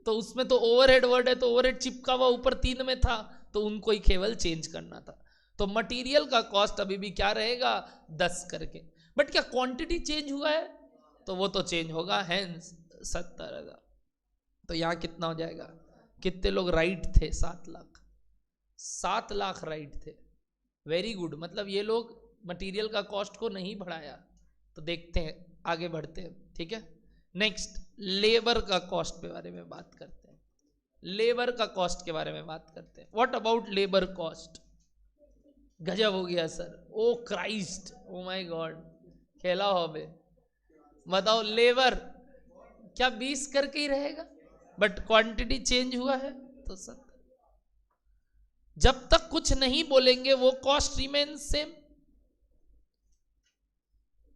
S1: तो उसमें तो ओवरहेड वर्ड है, तो ओवरहेड चिपका हुआ ऊपर 3 में था, तो उनको ही केवल चेंज करना था। तो मटेरियल का कॉस्ट अभी भी क्या रहेगा 10 करके, बट क्या क्वांटिटी चेंज हुआ है, तो वो तो चेंज होगा, हेंस 70,000। तो यहाँ कितना हो जाएगा, कितने लोग राइट थे, 7 लाख, 7 लाख राइट थे, वेरी गुड। मतलब ये लोग मटेरियल का कॉस्ट को नहीं बढ़ाया। तो देखते हैं, आगे बढ़ते हैं, ठीक है। नेक्स्ट लेबर का कॉस्ट के बारे में बात करते हैं, लेबर का कॉस्ट के बारे में बात करते हैं। व्हाट अबाउट लेबर कॉस्ट, गजब हो गया sir, oh Christ, oh my God, खेला हो बे। बताओ लेबर क्या 20 करके ही रहेगा, बट क्वांटिटी चेंज हुआ है तो 70। जब तक कुछ नहीं बोलेंगे वो cost remain same,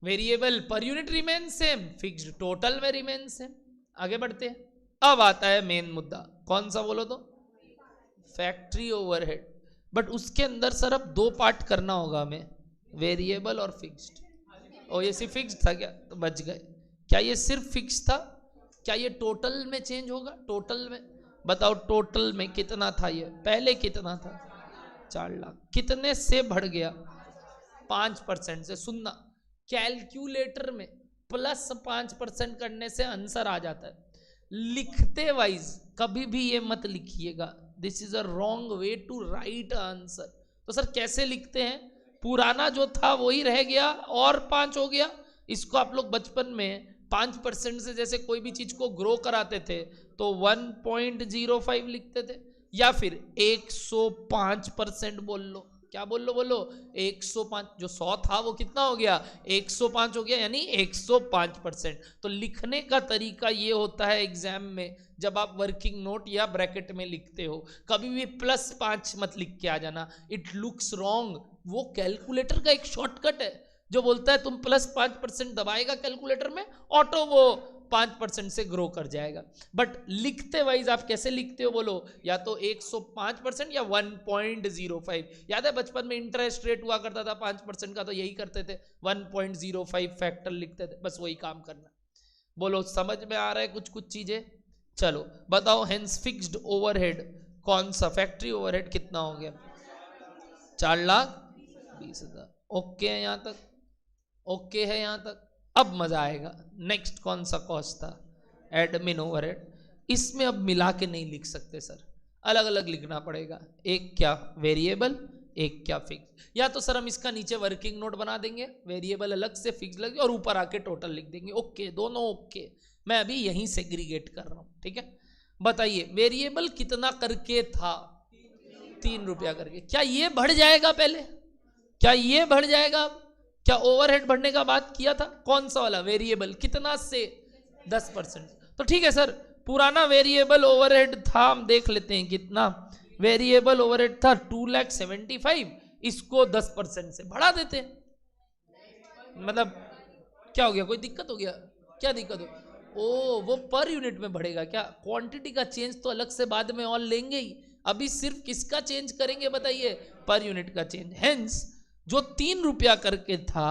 S1: variable per unit remain same, fixed total में रिमेन सेम। आगे बढ़ते हैं, अब आता है मेन मुद्दा, कौन सा बोलो तो, फैक्ट्री ओवरहेड। बट उसके अंदर सर अब 2 पार्ट करना होगा हमें, वेरिएबल और फिक्स्ड। और ये सिर्फ फिक्स्ड था क्या, तो बच गए। क्या ये सिर्फ फिक्स था, क्या ये टोटल में चेंज होगा, टोटल में बताओ, टोटल में कितना था, ये पहले कितना था 4 लाख, कितने से बढ़ गया 5% से। सुनना, कैलकुलेटर में +5% करने से आंसर आ जाता है, लिखते वाइज कभी भी ये मत लिखिएगा, this is a wrong way to write answer. तो सर कैसे लिखते हैं, पुराना जो था वही रह गया और 5 हो गया। इसको आप लोग बचपन में 5% से जैसे कोई भी चीज को ग्रो कराते थे तो 1.05 लिखते थे, या फिर 105% बोल लो, क्या बोल लो, बोलो 105, जो 100 था वो कितना हो गया 105 हो गया, यानी 105%। तो लिखने का तरीका ये होता है एग्जाम में, जब आप वर्किंग नोट या ब्रैकेट में लिखते हो, कभी भी +5 मत लिख के आ जाना, इट लुक्स रॉन्ग। वो कैलकुलेटर का एक शॉर्टकट है जो बोलता है तुम +5% दबाएगा कैलकुलेटर में, ऑटो वो 5% से ग्रो कर जाएगा। बट लिखते वाइज आप कैसे लिखते हो बोलो, या तो 105% या 1.05। याद है बचपन में इंटरेस्ट रेट हुआ करता था 5% का, तो यही करते थे 1.05 फैक्टर लिखते थे, बस वही काम करना। बोलो समझ में आ रहा है कुछ कुछ चीजें। चलो बताओ, हेंस फिक्स्ड ओवरहेड कौन सा, फैक्ट्री ओवरहेड कितना हो गया 4,20,000। ओके है यहाँ तक, ओके है यहाँ तक। अब मजा आएगा, नेक्स्ट कौन सा कॉस्ट था, एडमिन ओवरहेड। इसमें अब मिला के नहीं लिख सकते सर, अलग अलग लिखना पड़ेगा, एक क्या वेरिएबल, एक क्या फिक्स। या तो सर हम इसका नीचे वर्किंग नोट बना देंगे, वेरिएबल अलग से फिक्स लगे, और ऊपर आके टोटल लिख देंगे। ओके, दोनों ओके, मैं अभी यहीं सेग्रीगेट कर रहा हूं, ठीक है। बताइए वेरिएबल कितना करके था, 3 रुपया करके, क्या ये बढ़ जाएगा पहले, क्या ये बढ़ जाएगा, क्या ओवरहेड बढ़ने का बात किया था, कौन सा वाला वेरिएबल, कितना से 10%। तो ठीक है सर, पुराना वेरिएबल ओवरहेड था, हम देख लेते हैं कितना वेरिएबल ओवरहेड था, 2,75,000, इसको 10% से बढ़ा देते हैं। मतलब क्या हो गया, कोई दिक्कत हो गया, क्या दिक्कत हो, ओ वो पर यूनिट में बढ़ेगा क्या, क्वांटिटी का चेंज तो अलग से बाद में और लेंगे ही, अभी सिर्फ किसका चेंज करेंगे बताइए, पर यूनिट का चेंज। हेंस जो 3 रुपया करके था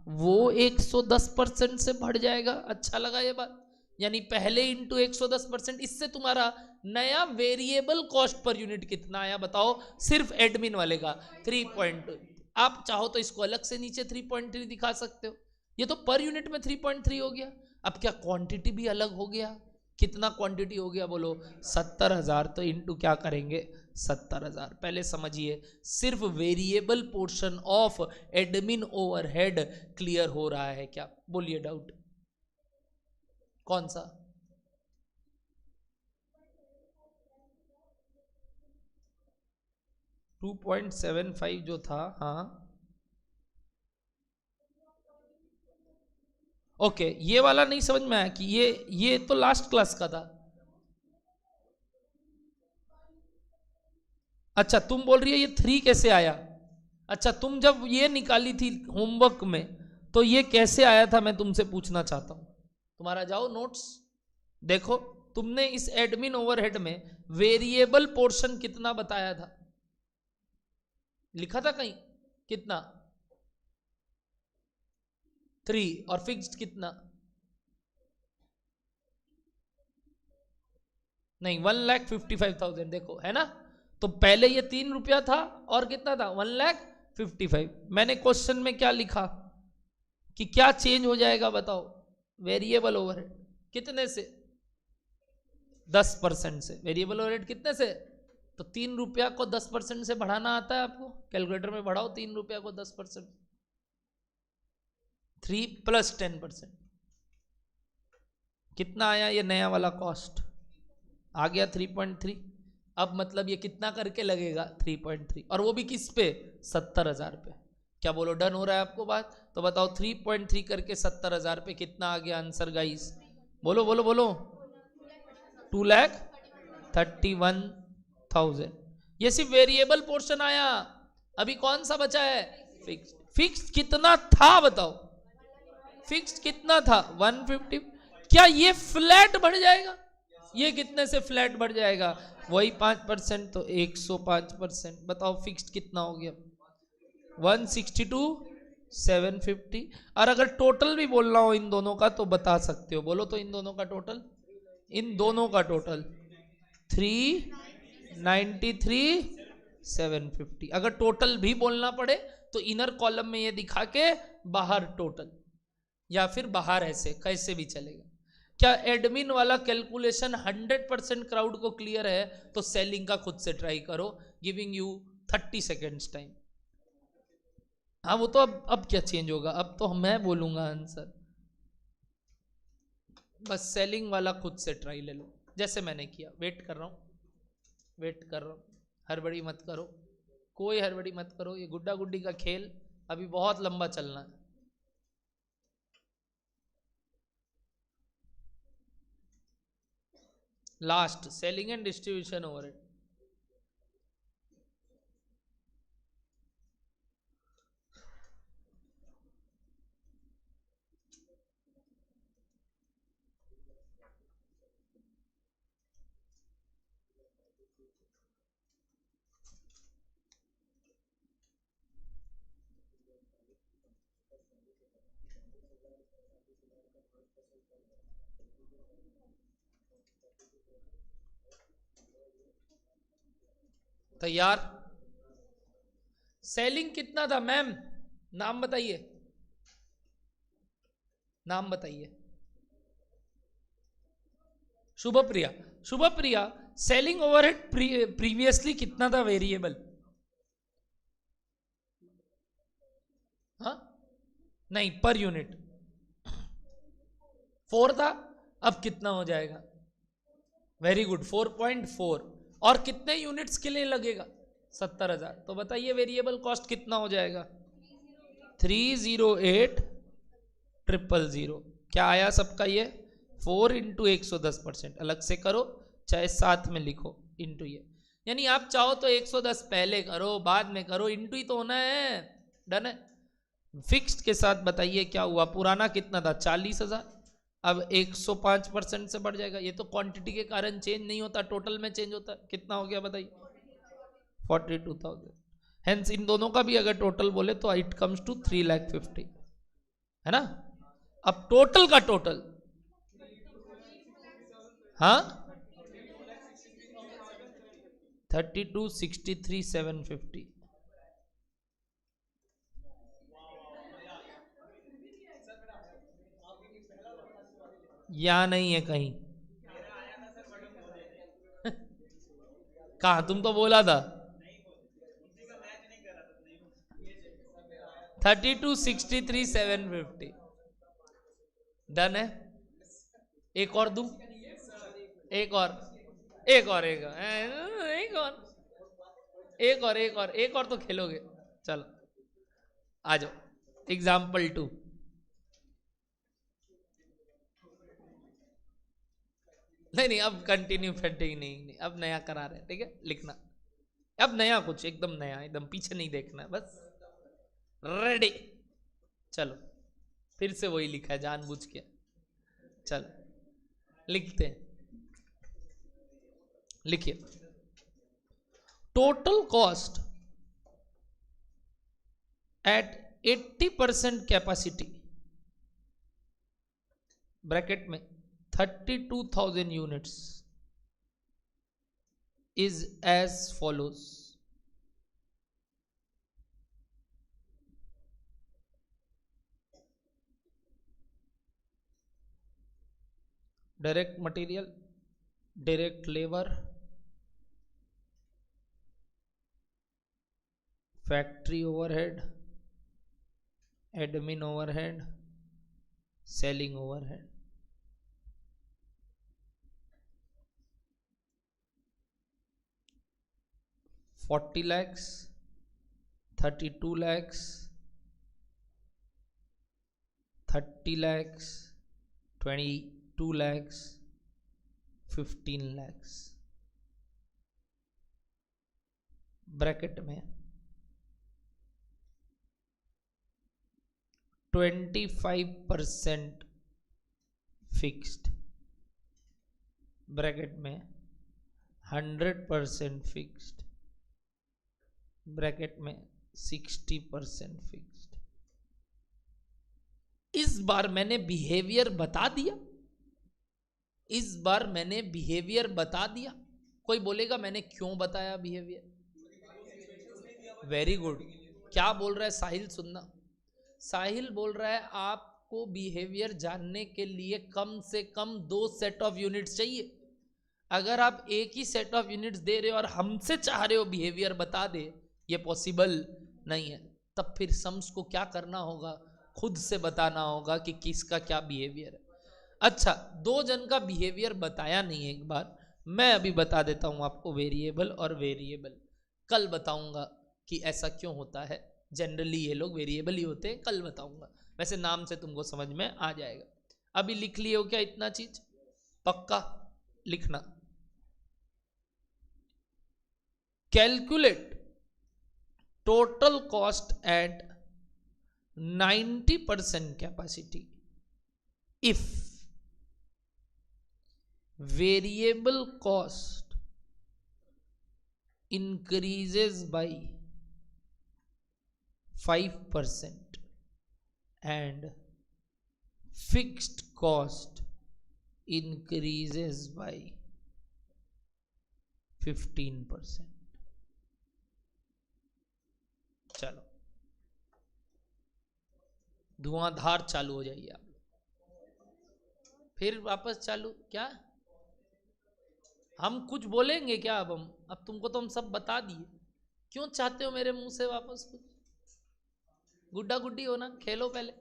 S1: वो 110% से बढ़ जाएगा। अच्छा लगा ये बात, यानी पहले इंटू 110%, इससे तुम्हारा नया वेरिएबल कॉस्ट पर यूनिट कितना आया बताओ, सिर्फ एडमिन वाले का 3.2। आप चाहो तो इसको अलग से नीचे 3.3 दिखा सकते हो, ये तो पर यूनिट में 3.3 हो गया। अब क्या क्वांटिटी भी अलग हो गया, कितना क्वांटिटी हो गया बोलो 70,000, तो इंटू क्या करेंगे 70,000। पहले समझिए, सिर्फ variable portion of admin overhead clear हो रहा है क्या, बोलिए डाउट कौन सा, $2.75 जो था, हाँ ओके, ये वाला नहीं समझ में आया कि ये तो लास्ट क्लास का था। अच्छा तुम बोल रही है ये 3 कैसे आया, अच्छा तुम जब ये निकाली थी होमवर्क में तो ये कैसे आया था, मैं तुमसे पूछना चाहता हूं। तुम्हारा जाओ नोट्स देखो, तुमने इस एडमिन ओवरहेड में वेरिएबल पोर्शन कितना बताया था, लिखा था कहीं कितना, 3, और फिक्स्ड कितना, नहीं, 1,55,000 देखो है ना। तो पहले ये 3 रुपया था और कितना था 1,55,000। मैंने क्वेश्चन में क्या लिखा कि क्या चेंज हो जाएगा बताओ, वेरिएबल ओवरहेड कितने से, 10% से। वेरिएबल ओवरहेड कितने से, तो 3 रुपया को 10% से बढ़ाना आता है आपको, कैलकुलेटर में बढ़ाओ 3 रुपया को 10%, 3 + 10%, कितना आया ये नया वाला कॉस्ट आ गया 3.3। अब मतलब ये कितना करके लगेगा 3.3, और वो भी किस पे, 70,000 पे। क्या बोलो, डन हो रहा है आपको बात? तो बताओ 3.3 करके 70,000 पे कितना आ गया आंसर गाइस, बोलो बोलो बोलो, 2,31,000। ये सिर्फ वेरिएबल पोर्शन आया, अभी कौन सा बचा है, फिक्स। फिक्स कितना था बताओ, फिक्स कितना था 150। क्या ये फ्लैट बढ़ जाएगा, ये कितने से फ्लैट बढ़ जाएगा, वही 5%, तो 105%। बताओ फिक्स्ड कितना हो गया 162,750। और अगर टोटल भी बोलना हो इन दोनों का तो बता सकते हो, बोलो तो इन दोनों का टोटल, इन दोनों का टोटल 393,750। अगर टोटल भी बोलना पड़े तो इनर कॉलम में ये दिखा के बाहर टोटल, या फिर बाहर ऐसे कैसे भी चलेगा। क्या एडमिन वाला कैलकुलेशन 100% क्राउड को क्लियर है? तो सेलिंग का खुद से ट्राई करो, गिविंग यू 30 सेकेंड्स टाइम। हाँ वो तो अब क्या चेंज होगा, अब तो मैं बोलूंगा आंसर, बस सेलिंग वाला खुद से ट्राई ले लो जैसे मैंने किया। वेट कर रहा हूँ, वेट कर रहा हूँ, हड़बड़ी मत करो, कोई हड़बड़ी मत करो, ये गुड्डा गुड्डी का खेल अभी बहुत लंबा चलना है। Last selling and distribution overhead, तैयार। सेलिंग कितना था मैम, नाम बताइए, नाम बताइए। शुभप्रिया, शुभप्रिया सेलिंग ओवरहेड प्रीवियसली कितना था वेरिएबल, हाँ नहीं पर यूनिट 4 था, अब कितना हो जाएगा, वेरी गुड 4.4, और कितने यूनिट्स के लिए लगेगा 70,000। तो बताइए वेरिएबल कॉस्ट कितना हो जाएगा 308,000। क्या आया सबका ये 4 × 110%, अलग से करो चाहे साथ में लिखो इंटू ये, यानी आप चाहो तो 110 पहले करो बाद में करो, इंटू ही तो होना है। डन है। फिक्स्ड के साथ बताइए क्या हुआ, पुराना कितना था 40,000, अब 105% से बढ़ जाएगा। ये तो क्वांटिटी के कारण चेंज नहीं होता, टोटल में चेंज होता है। कितना हो गया बताइए 42,000। हेंस इन दोनों का भी अगर टोटल बोले तो इट कम्स टू 3,50,000 है ना। अब टोटल का टोटल, हाँ 32,63,750। या नहीं है कहीं कहा, तुम तो बोला था 32,63,750। डन है। एक और दूं, एक और, एक और, एक और, एक और, एक और, एक और, एक और तो खेलोगे। चलो आ जाओ एग्जाम्पल 2। नहीं नहीं अब कंटिन्यू फटिंग नहीं, नहीं अब नया करा रहे हैं, ठीक है लिखना, अब नया कुछ एकदम नया, एकदम पीछे नहीं देखना है बस। रेडी, चलो फिर से वही लिखा है जानबूझ के, चलो लिखते हैं। लिखिए total cost at 80% capacity bracket में 32,000 units is as follows. Direct material, direct labor, factory overhead, admin overhead, selling overhead. 40 lakhs, 32 lakhs, 30 lakhs, 22 lakhs, 15 lakhs. Bracket में 25% फिक्स्ड, ब्रैकेट में 100% फिक्स्ड, ब्रैकेट में 60% फिक्स्ड. इस बार मैंने बिहेवियर बता दिया, इस बार मैंने बिहेवियर बता दिया. कोई बोलेगा मैंने क्यों बताया बिहेवियर? Very good. क्या बोल रहा है साहिल? सुनना. साहिल बोल रहा है आपको बिहेवियर जानने के लिए कम से कम 2 सेट ऑफ यूनिट्स चाहिए. अगर आप एक ही सेट ऑफ यूनिट्स दे रहे हो और हमसे चाह रहे हो बिहेवियर बता दे, ये पॉसिबल नहीं है. तब फिर सम्स को क्या करना होगा? खुद से बताना होगा कि किसका क्या बिहेवियर है. अच्छा, 2 जन का बिहेवियर बताया नहीं है. एक बार मैं अभी बता देता हूं आपको वेरिएबल और वेरिएबल. कल बताऊंगा कि ऐसा क्यों होता है. जनरली ये लोग वेरिएबल ही होते हैं, कल बताऊंगा. वैसे नाम से तुमको समझ में आ जाएगा. अभी लिख लिए हो क्या इतना चीज? पक्का लिखना. Calculate total cost at 90% capacity if variable cost increases by 5% and fixed cost increases by 15%. चलो धुआंधार चालू हो जाइए आप. फिर वापस चालू क्या? हम कुछ बोलेंगे क्या? अब तुमको तो हम सब बता दिए. क्यों चाहते हो मेरे मुंह से वापस कुछ? गुड्डा गुड्डी हो ना, खेलो पहले.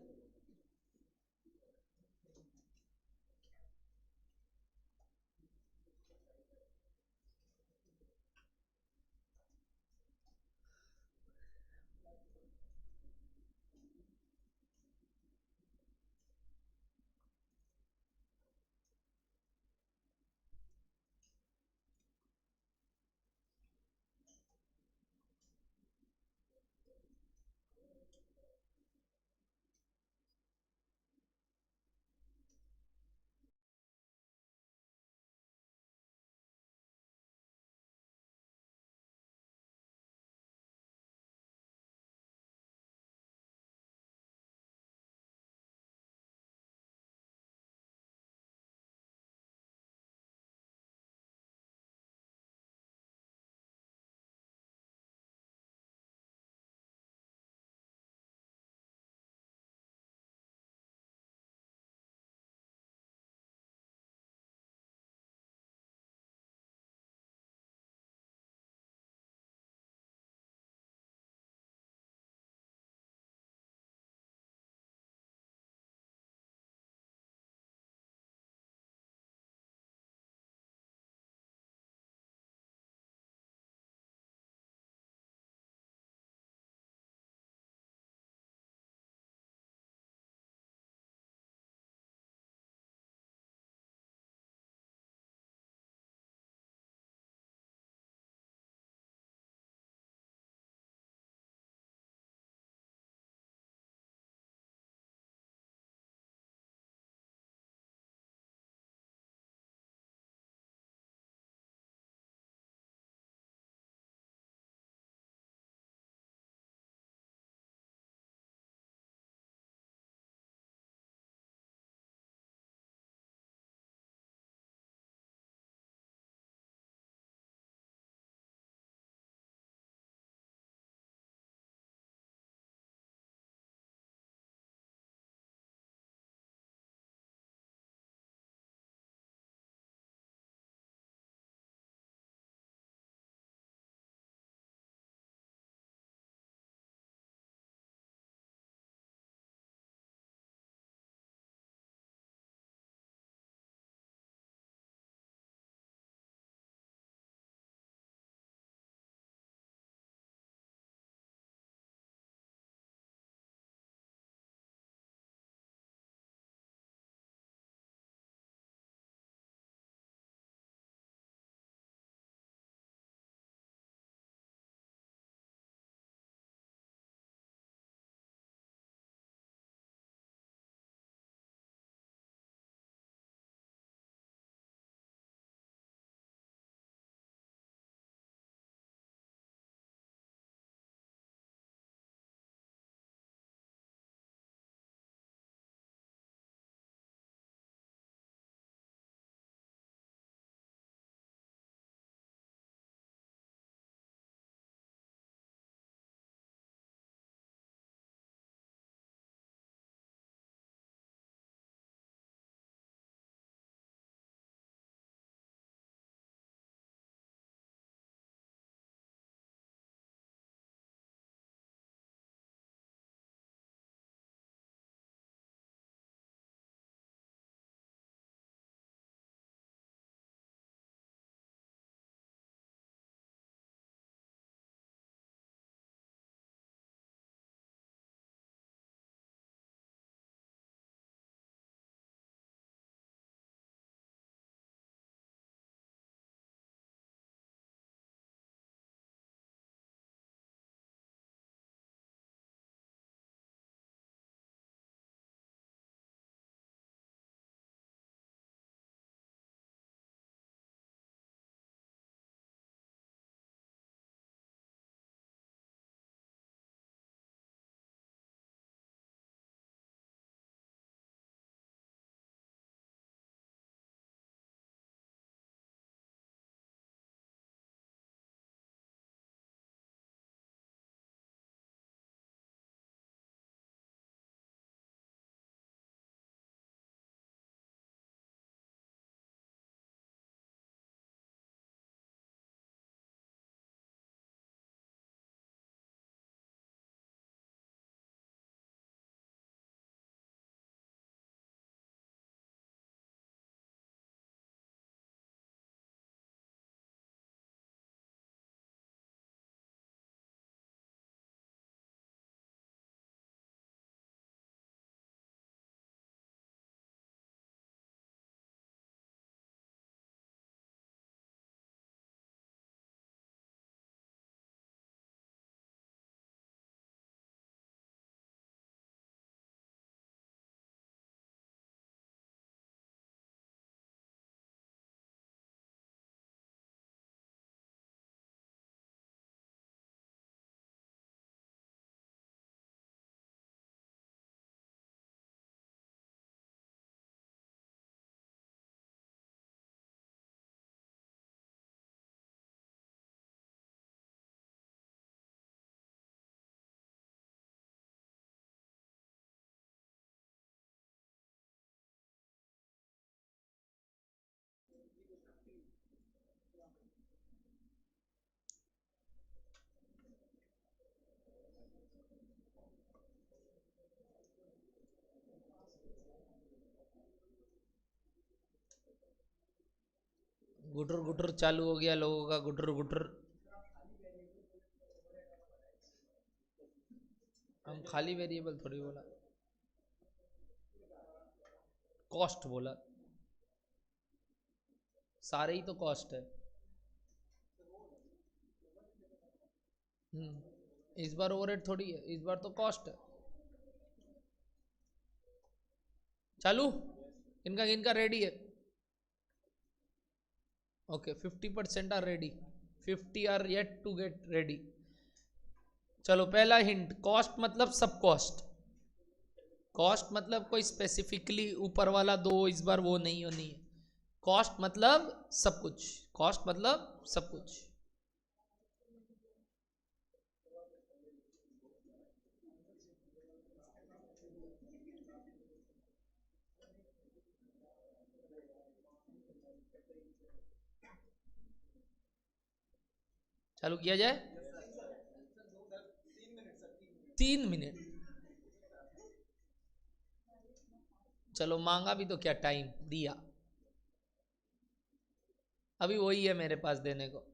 S1: गुटर गुटर चालू हो गया लोगों का, गुटर गुटर। हम खाली वेरिएबल थोड़ी बोला, कॉस्ट बोला, सारे ही तो कॉस्ट है। इस बार ओवरहेड थोड़ी है, इस बार तो कॉस्ट है। चालू, इनका इनका रेडी है। Okay, 50% are ready, 50 are yet to get ready. चलो पहला हिंट, कॉस्ट मतलब सब कॉस्ट। कॉस्ट मतलब कोई स्पेसिफिकली ऊपर वाला दो इस बार वो नहीं होनी है। कॉस्ट मतलब सब कुछ, कॉस्ट मतलब सब कुछ। चालू किया जाए? 3 मिनट। चलो मांगा भी तो क्या, टाइम दिया, अभी वही है मेरे पास देने को।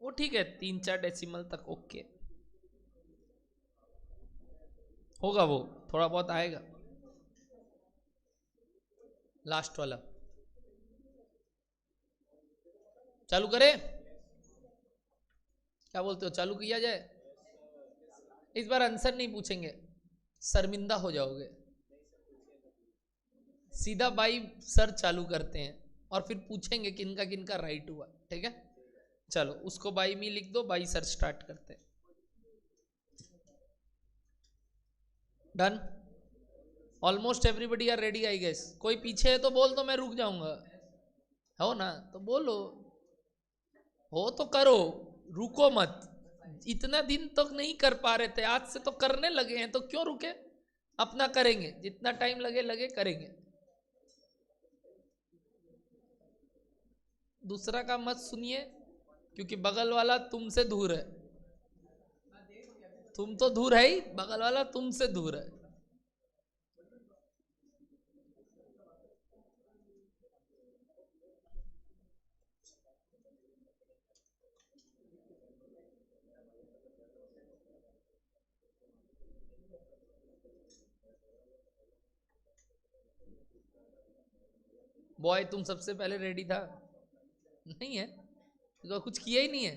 S1: वो ठीक है, 3-4 डेसिमल तक ओके होगा, वो थोड़ा बहुत आएगा। लास्ट वाला चालू करें? क्या बोलते हो, चालू किया जाए? इस बार आंसर नहीं पूछेंगे, शर्मिंदा हो जाओगे। सीधा बाई सर चालू करते हैं और फिर पूछेंगे किनका किनका राइट हुआ, ठीक है? चलो उसको बाई मी लिख दो, बाई सर स्टार्ट करते हैं। Done, almost everybody are ready I guess. कोई पीछे है तो बोल दो, मैं रुक जाऊंगा। हो ना तो बोलो, हो तो करो, रुको मत। इतना दिन तक तो नहीं कर पा रहे थे, आज से तो करने लगे हैं, तो क्यों रुके? अपना करेंगे, जितना टाइम लगे लगे करेंगे। दूसरा का मत सुनिए, क्योंकि बगल वाला तुमसे दूर है। तुम तो दूर है ही, बगल वाला तुमसे दूर है। बॉय तुम सबसे पहले रेडी था? नहीं है तो कुछ किया ही नहीं है,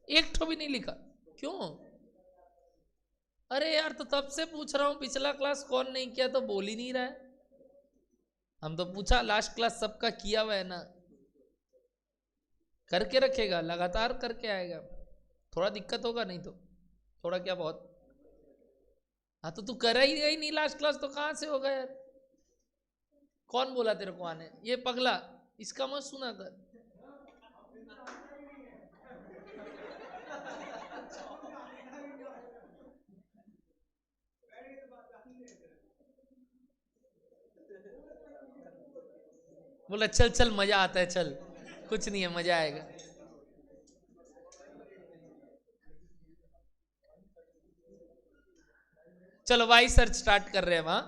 S1: एक ठो भी नहीं लिखा, क्यों? अरे यार, तो तब से पूछ रहा हूं पिछला क्लास कौन नहीं किया, तो बोल ही नहीं रहा है। हम तो पूछा लास्ट क्लास सबका किया हुआ है ना, करके रखेगा, लगातार करके आएगा। थोड़ा दिक्कत होगा नहीं तो, थोड़ा क्या बहुत। हाँ तो तू करा ही नहीं लास्ट क्लास, तो कहां से होगा यार? कौन बोला तेरे को आने? ये पगला, इसका मत सुना कर। बोला चल चल मजा आता है, चल कुछ नहीं है, मजा आएगा। चलो वाई सर्च स्टार्ट कर रहे हैं, वहां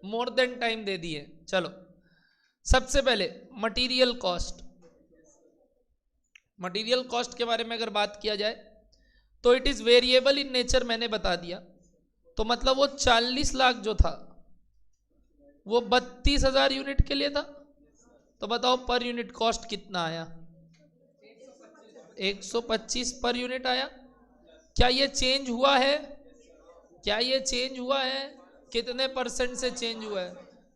S1: मोर देन टाइम दे दिए। चलो सबसे पहले मटेरियल कॉस्ट। मटेरियल कॉस्ट के बारे में अगर बात किया जाए तो it is variable in nature, मैंने बता दिया। तो मतलब वो 40 लाख जो था वो 32,000 यूनिट के लिए था। तो बताओ पर यूनिट कॉस्ट कितना आया? 125 पर यूनिट आया। क्या ये चेंज हुआ है? क्या ये चेंज हुआ है? कितने परसेंट से चेंज हुआ है?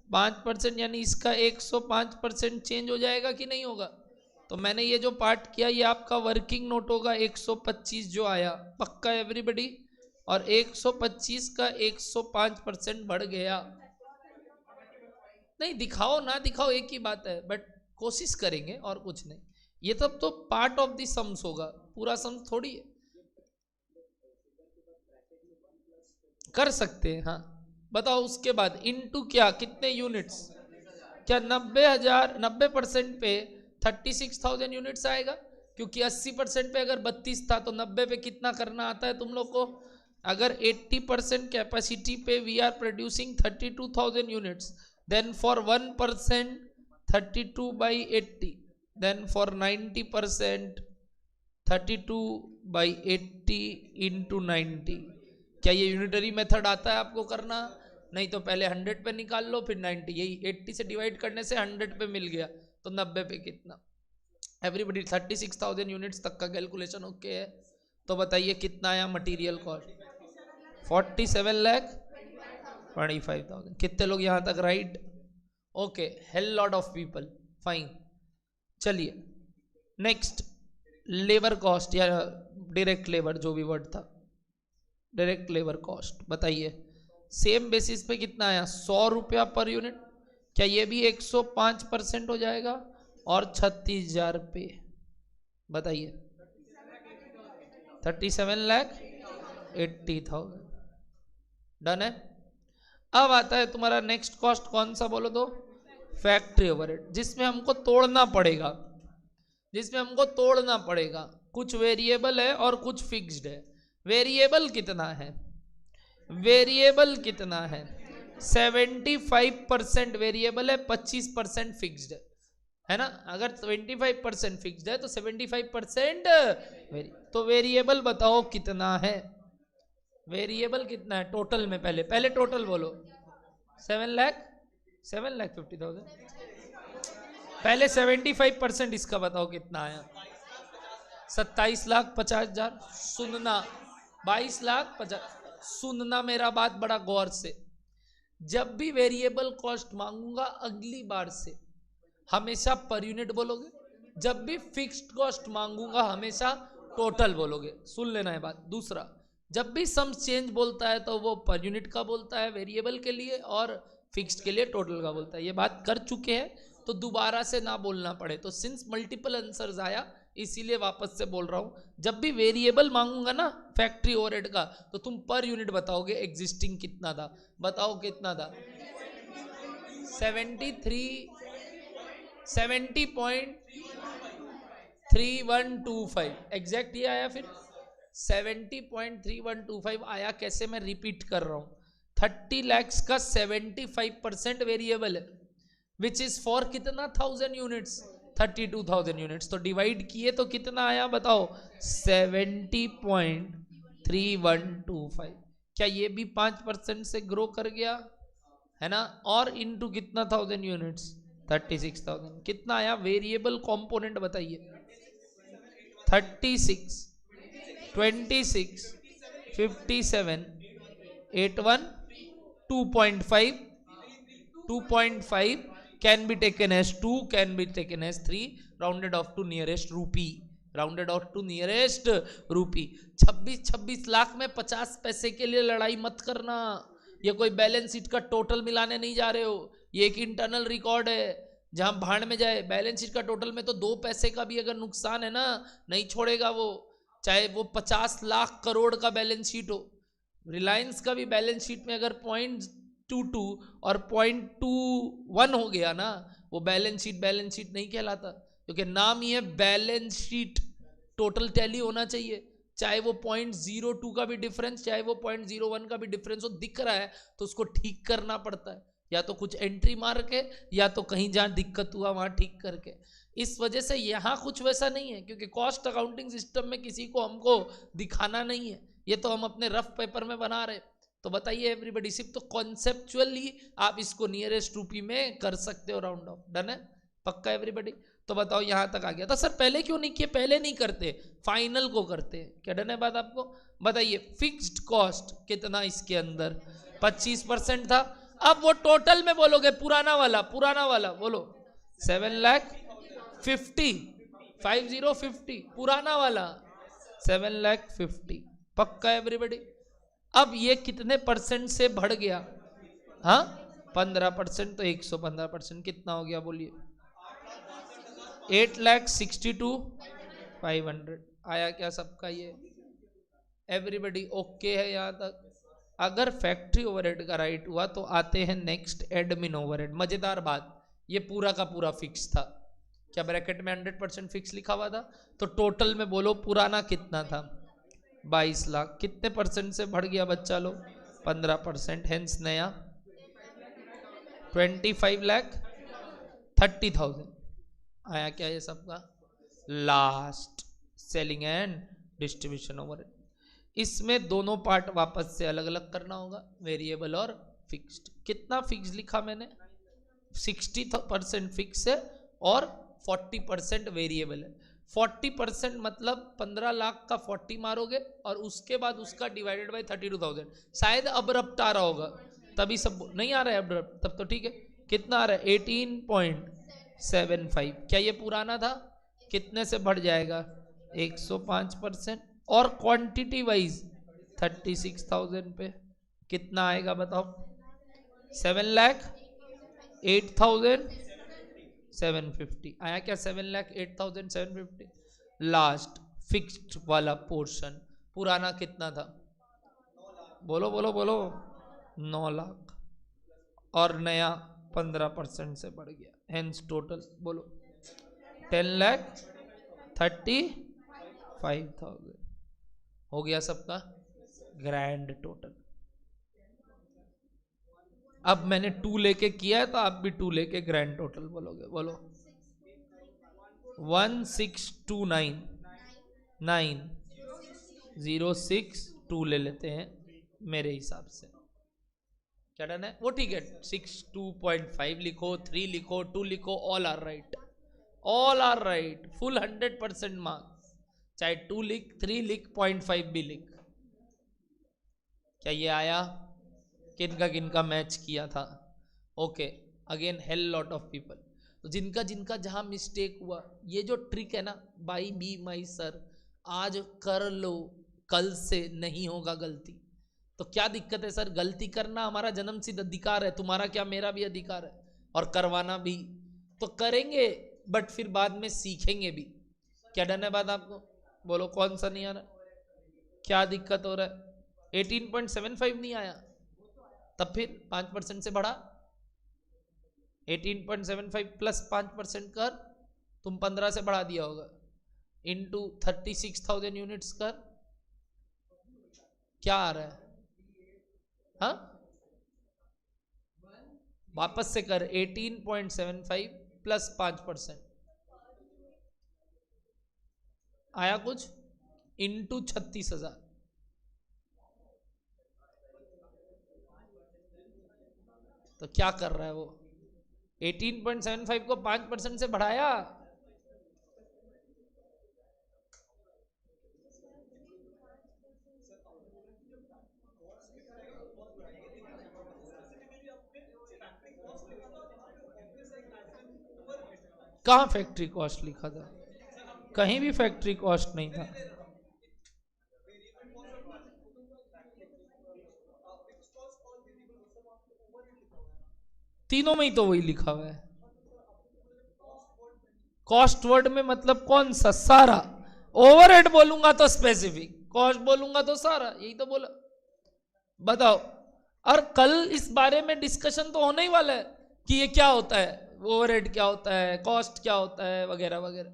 S1: 5%, यानी इसका 105% चेंज हो जाएगा कि नहीं होगा? तो मैंने ये जो पार्ट किया ये आपका वर्किंग नोट होगा। 125 जो आया पक्का एवरीबडी, और 125 का 105% बढ़ गया। नहीं दिखाओ ना दिखाओ एक ही बात है, बट कोशिश करेंगे और कुछ नहीं। ये तब तो पार्ट ऑफ द सम्स होगा, पूरा सम्स थोड़ी है। कर सकते हैं हाँ। बताओ उसके बाद इनटू क्या, कितने यूनिट्स, क्या 90,000 90% पे 36,000 यूनिट्स आएगा, क्योंकि 80% पे अगर 32 था तो 90 पे कितना करना आता है तुम लोग को। अगर 80% कैपेसिटी पे we are producing 32,000 units, then for 1% 32/80, then for 90% 32/80 into 90। क्या ये यूनिटरी मेथड आता है आपको करना? नहीं तो पहले 100 पे निकाल लो फिर 90, यही 80 से डिवाइड करने से 100 पे मिल गया, तो 90 पे कितना। एवरीबडी 36,000 यूनिट्स तक का कैलकुलेशन ओके है। तो बताइए कितना आया मटेरियल कॉस्ट? 47,25,000। कितने लोग यहां तक right? Okay, hell lot of people, fine. चलिए नेक्स्ट, लेबर कॉस्ट या डायरेक्ट लेबर, जो भी वर्ड था, डायरेक्ट लेबर कॉस्ट बताइए। सेम बेसिस पे कितना आया? 100 रुपया पर यूनिट। क्या ये भी 105% हो जाएगा? और 36,000 पे बताइए 37,80,000। डन है। अब आता है तुम्हारा नेक्स्ट कॉस्ट, कौन सा बोलो तो? फैक्ट्री ओवरहेड, जिसमें हमको तोड़ना पड़ेगा, जिसमें हमको तोड़ना पड़ेगा। कुछ वेरिएबल है और कुछ फिक्स्ड है। वेरिएबल कितना है? वेरिएबल कितना है? 75% वेरिएबल है, 25% फिक्स्ड है ना। अगर 25% फिक्स्ड है तो 75% तो वेरिएबल बताओ कितना है? वेरिएबल कितना है टोटल में? पहले टोटल बोलो। 7,50,000। पहले 75% इसका बताओ कितना आया? 27,50,000। सुनना, 22,50,000। सुनना मेरा बात बड़ा गौर से। जब भी वेरिएबल कॉस्ट मांगूंगा अगली बार से हमेशा पर यूनिट बोलोगे, जब भी फिक्स्ड कॉस्ट मांगूंगा हमेशा टोटल बोलोगे। सुन लेना है बात। दूसरा, जब भी सम चेंज बोलता है तो वो पर यूनिट का बोलता है वेरिएबल के लिए, और फिक्स्ड के लिए टोटल का बोलता है। ये बात कर चुके हैं तो दोबारा से ना बोलना पड़े। तो सिंस मल्टीपल आंसर्स आया इसीलिए वापस से बोल रहा हूं, जब भी वेरिएबल मांगूंगा ना फैक्ट्री ओवरहेड का, तो तुम पर यूनिट बताओगे एग्जिस्टिंग कितना था। बताओ कितना था? 70.3125 एग्जैक्ट ये आया। फिर 70.3125 आया। कैसे? मैं रिपीट कर रहा हूं, 30 lakhs का 75% वेरिएबल है, विच इज फॉर कितना 1000 यूनिट्स? 32,000 यूनिट्स। तो डिवाइड किए तो कितना आया बताओ? 70.3125। क्या ये भी 5% से ग्रो कर गया है ना? और इनटू कितना 1000 यूनिट्स? 36,000। कितना आया वेरिएबल कंपोनेंट बताइए? 36, 26, 57, 81, 2.5, 2.5 can be taken as 2, can be taken as 3, rounded off to nearest rupee, rounded off to nearest rupee। 26 lakh में 50 पैसे के लिए लड़ाई मत करना। ये कोई बैलेंस शीट का टोटल मिलाने नहीं जा रहे हो, ये एक इंटरनल रिकॉर्ड है, जहां भाड़ में जाए। बैलेंस शीट का टोटल में तो 2 पैसे का भी अगर नुकसान है ना, नहीं छोड़ेगा वो, चाहे वो 50 लाख करोड़ का बैलेंस शीट हो। रिलायंस का भी बैलेंस शीट में अगर 0.22 और 0.21 हो गया ना, वो बैलेंस शीट नहीं कहलाता, क्योंकि नाम ही है बैलेंस शीट। टोटल टैली होना चाहिए, चाहे वो 0.02 का भी डिफरेंस, चाहे वो 0.01 का भी डिफरेंस हो, दिख रहा है तो उसको ठीक करना पड़ता है, या तो कुछ एंट्री मार के, या तो कहीं जहां दिक्कत हुआ वहां ठीक करके। इस वजह से यहां कुछ वैसा नहीं है, क्योंकि कॉस्ट अकाउंटिंग सिस्टम में किसी को हमको दिखाना नहीं है, ये तो हम अपने रफ पेपर में बना रहे। तो बताइए एवरीबॉडी, सिर्फ तो कॉन्सेप्चुअली आप इसको नियरेस्ट रूपी में कर सकते हो राउंड ऑफ। डन है? पक्का एवरीबॉडी? तो बताओ यहां तक आ गया था। सर पहले क्यों नहीं किए? पहले नहीं करते, फाइनल को करते हैं। क्या डन है बात आपको? बताइए फिक्स्ड कॉस्ट कितना इसके अंदर? 25% था। अब वो टोटल में बोलोगे, पुराना वाला बोलो। 7,50,50 पुराना वाला 7,50,000। पक्का एवरीबॉडी? अब ये कितने परसेंट से बढ़ गया? हाँ 15% तो 115% कितना हो गया बोलिए? 8,62,500 आया क्या सबका? ये एवरीबडी ओके है यहाँ तक? अगर फैक्ट्री ओवरहेड का राइट हुआ तो आते हैं नेक्स्ट एडमिन ओवरहेड। मजेदार बात, ये पूरा का पूरा फिक्स था क्या? ब्रैकेट में 100% फिक्स लिखा हुआ था, तो टोटल में बोलो पुराना कितना था? 22 लाख। कितने परसेंट से बढ़ गया बच्चा लोग? 15%। हेंस नया 25,30,000 आया क्या ये सबका? Last selling and distribution overhead. इसमें दोनों पार्ट वापस से अलग अलग करना होगा, वेरिएबल और फिक्स्ड। कितना फिक्स लिखा मैंने? 60% फिक्स है और 40% वेरिएबल है। 40% मतलब 15 लाख का 40 मारोगे और उसके बाद उसका डिवाइडेड बाय 32,000। शायद अब्रप्ट आ रहा होगा, तभी सब नहीं आ रहा है अब्रप्ट, तब तो ठीक है। कितना आ रहा है? 18.75। क्या ये पुराना था? कितने से बढ़ जाएगा? 105%। और क्वांटिटी वाइज 36,000 पे कितना आएगा बताओ? 7,08,750 आया क्या? 7,08,750। लास्ट फिक्स्ड वाला पोर्शन पुराना कितना था? बोलो बोलो बोलो। 9 लाख और नया 15% से बढ़ गया। हेंस टोटल बोलो 10,35,000 हो गया सबका ग्रैंड टोटल। अब मैंने 2 लेके किया है तो आप भी 2 लेके ग्रैंड टोटल बोलोगे। बोलो 1629,906,2 ले लेते हैं मेरे हिसाब से। क्या डन है? वो ठीक है। 62.5 लिखो, 3 लिखो, 2 लिखो, all are right, all are right. Full 100% marks. चाहे 2 लिख, 3 लिख, 0.5 भी लिख। क्या ये आया? किनका मैच किया था? Okay, again hell lot of people. तो जिनका जिनका जहां मिस्टेक हुआ, ये जो ट्रिक है ना, बाई बी माई सर, आज कर लो, कल से नहीं होगा गलती। तो क्या दिक्कत है सर? गलती करना हमारा जन्मसिद्ध अधिकार है, तुम्हारा क्या मेरा भी अधिकार है, और करवाना भी। तो करेंगे बट फिर बाद में सीखेंगे भी। क्या डन है बात आपको? बोलो कौन सा नहीं आ रहा? क्या दिक्कत हो रहा है? 18.75 नहीं आया, तब फिर 5% से बढ़ा। 18.75 प्लस 5% कर, तुम 15 से बढ़ा दिया होगा, इंटू 36,000 यूनिट्स कर। क्या आ रहा है? हाँ, वापस से कर। 18.75 प्लस 5% आया कुछ, इंटू 36,000। तो क्या कर रहा है वो? 18.75 को 5% से बढ़ाया। कहां फैक्ट्री कॉस्ट लिखा था? कहीं भी फैक्ट्री कॉस्ट नहीं था। तीनों में ही तो वही लिखा हुआ है। कॉस्ट वर्ड में मतलब कौन सा? सारा। ओवरहेड बोलूंगा तो स्पेसिफिक, कॉस्ट बोलूंगा तो सारा, यही तो बोला। बताओ। और कल इस बारे में डिस्कशन तो होने ही वाला है कि ये क्या होता है, ओवरहेड क्या होता है, कॉस्ट क्या होता है, वगैरह वगैरह।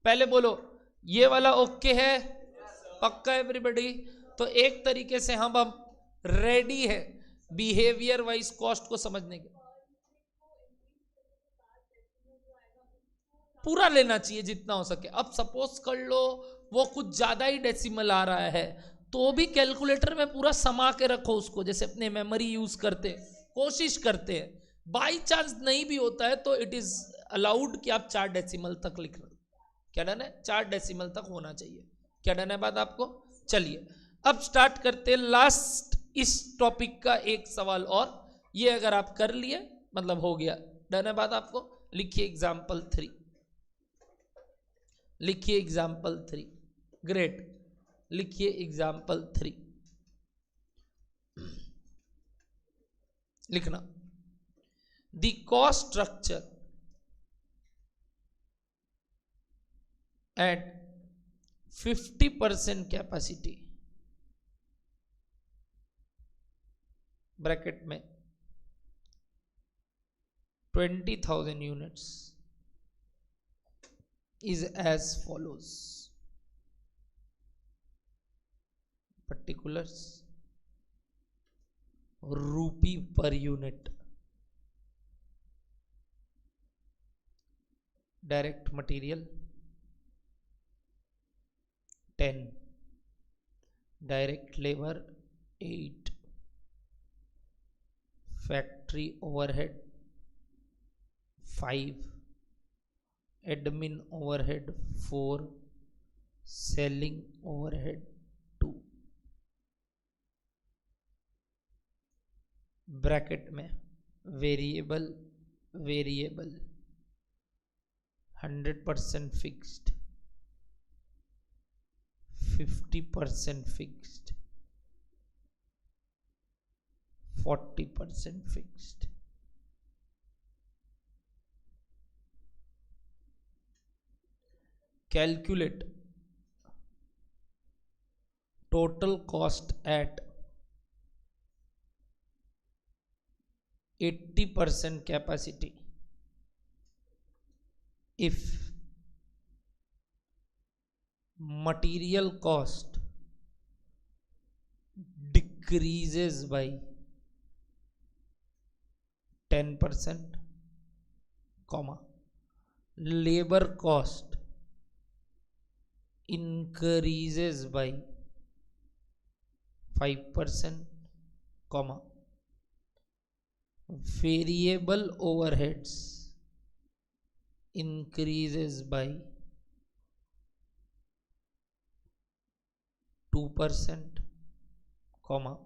S1: पहले बोलो ये वाला ओके है? पक्का एवरीबॉडी? तो एक तरीके से हम रेडी है बिहेवियर वाइज कॉस्ट को समझने के। पूरा लेना चाहिए जितना हो सके। अब सपोज कर लो वो कुछ ज्यादा ही डेसिमल आ रहा है, तो भी कैलकुलेटर में पूरा समा के रखो उसको, जैसे अपने मेमोरी यूज करते कोशिश करते हैं। बाई चांस नहीं भी होता है तो इट इज अलाउड कि आप 4 डेसिमल तक लिख रहे। क्या डन है? 4 डेसिमल तक होना चाहिए। क्या डन है बात आपको? चलिए अब स्टार्ट करते हैं लास्ट इस टॉपिक का एक सवाल और। ये अगर आप कर लिए मतलब हो गया। डन है बात आपको? लिखिए एग्जाम्पल 3, लिखिए एग्जाम्पल 3। ग्रेट, लिखिए एग्जाम्पल 3। लिखना the cost structure at 50% capacity, bracket में 20,000 units, is as follows. Particulars: rupee per unit. Direct material 10, direct labor 8, factory overhead 5, admin overhead 4, selling overhead 2. Bracket में variable 100% fixed, 50% fixed, 40% fixed. Calculate total cost at 80% capacity if material cost decreases by 10%, comma, labor cost increases by 5%, comma, variable overheads increases by 2%, comma,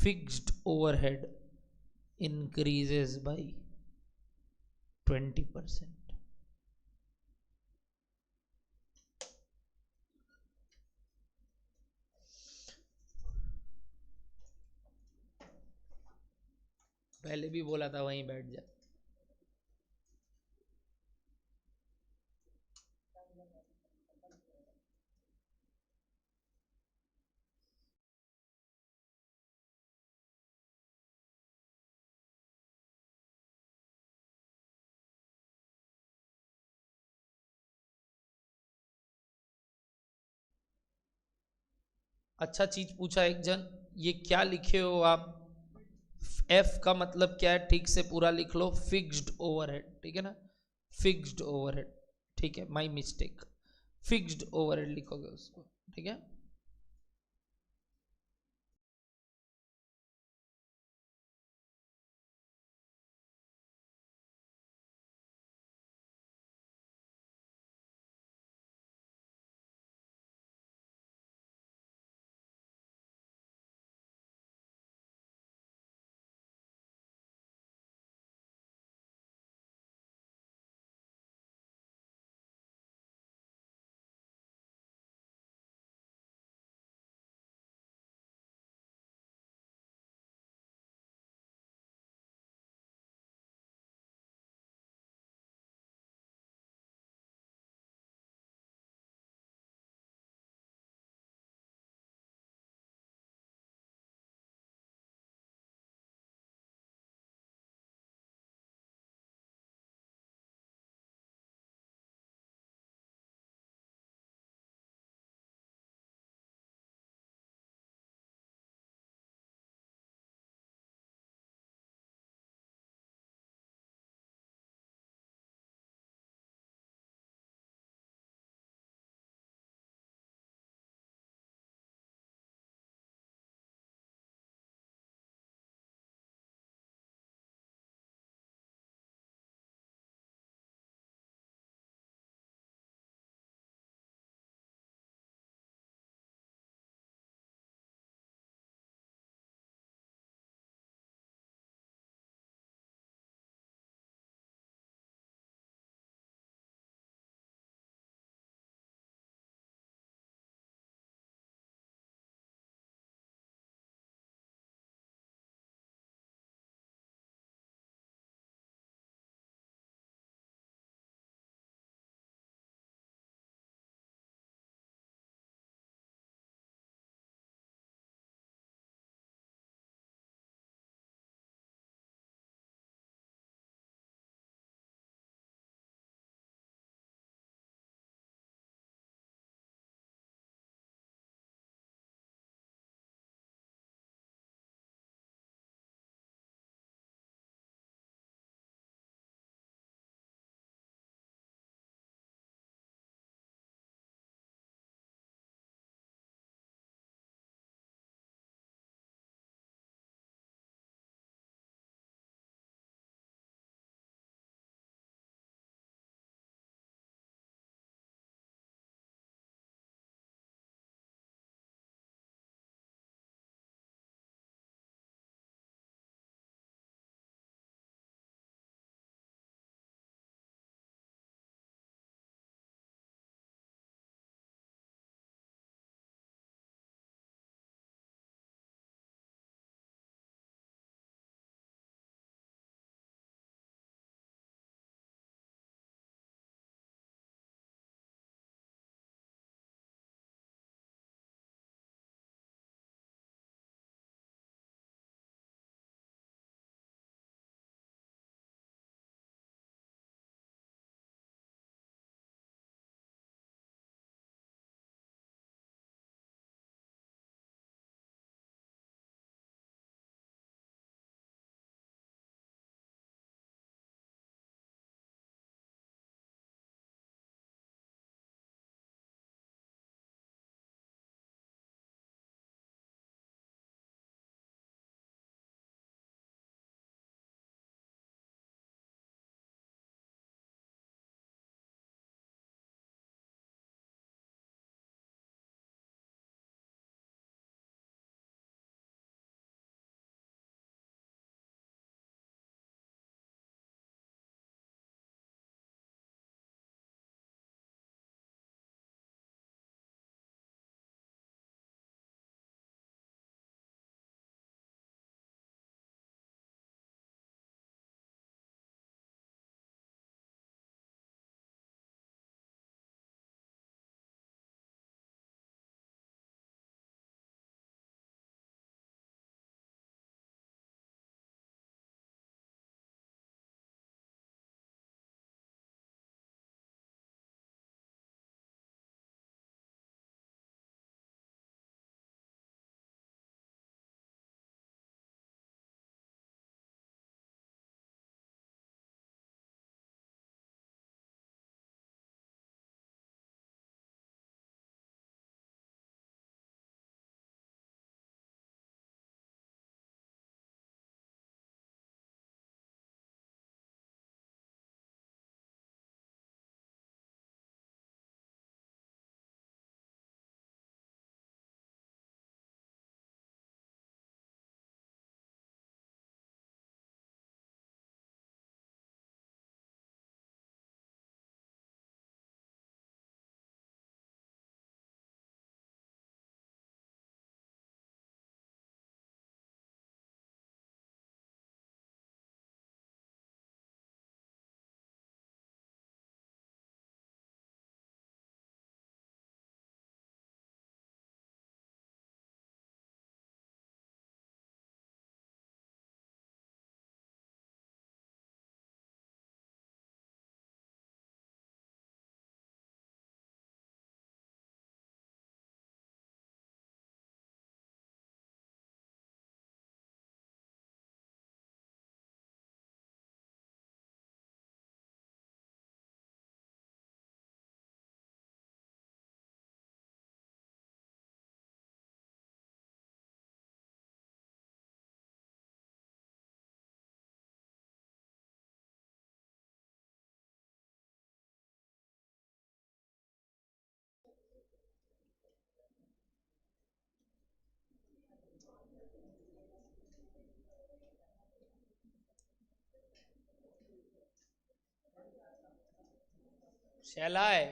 S1: fixed overhead increases by 20%. पहले भी बोला था वहीं बैठ जा. अच्छा चीज पूछा एक जन, ये क्या लिखे हो आप? एफ का मतलब क्या है, ठीक से पूरा लिख लो. फिक्स्ड ओवरहेड, ठीक है ना, फिक्स्ड ओवरहेड. ठीक है, माय मिस्टेक. फिक्स्ड ओवरहेड लिखोगे उसको, ठीक है. shall I?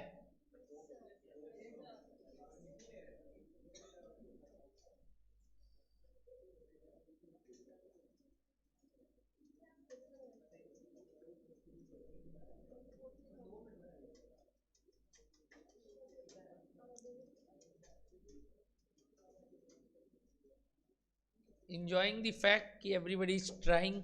S1: Enjoying the fact कि everybody is trying.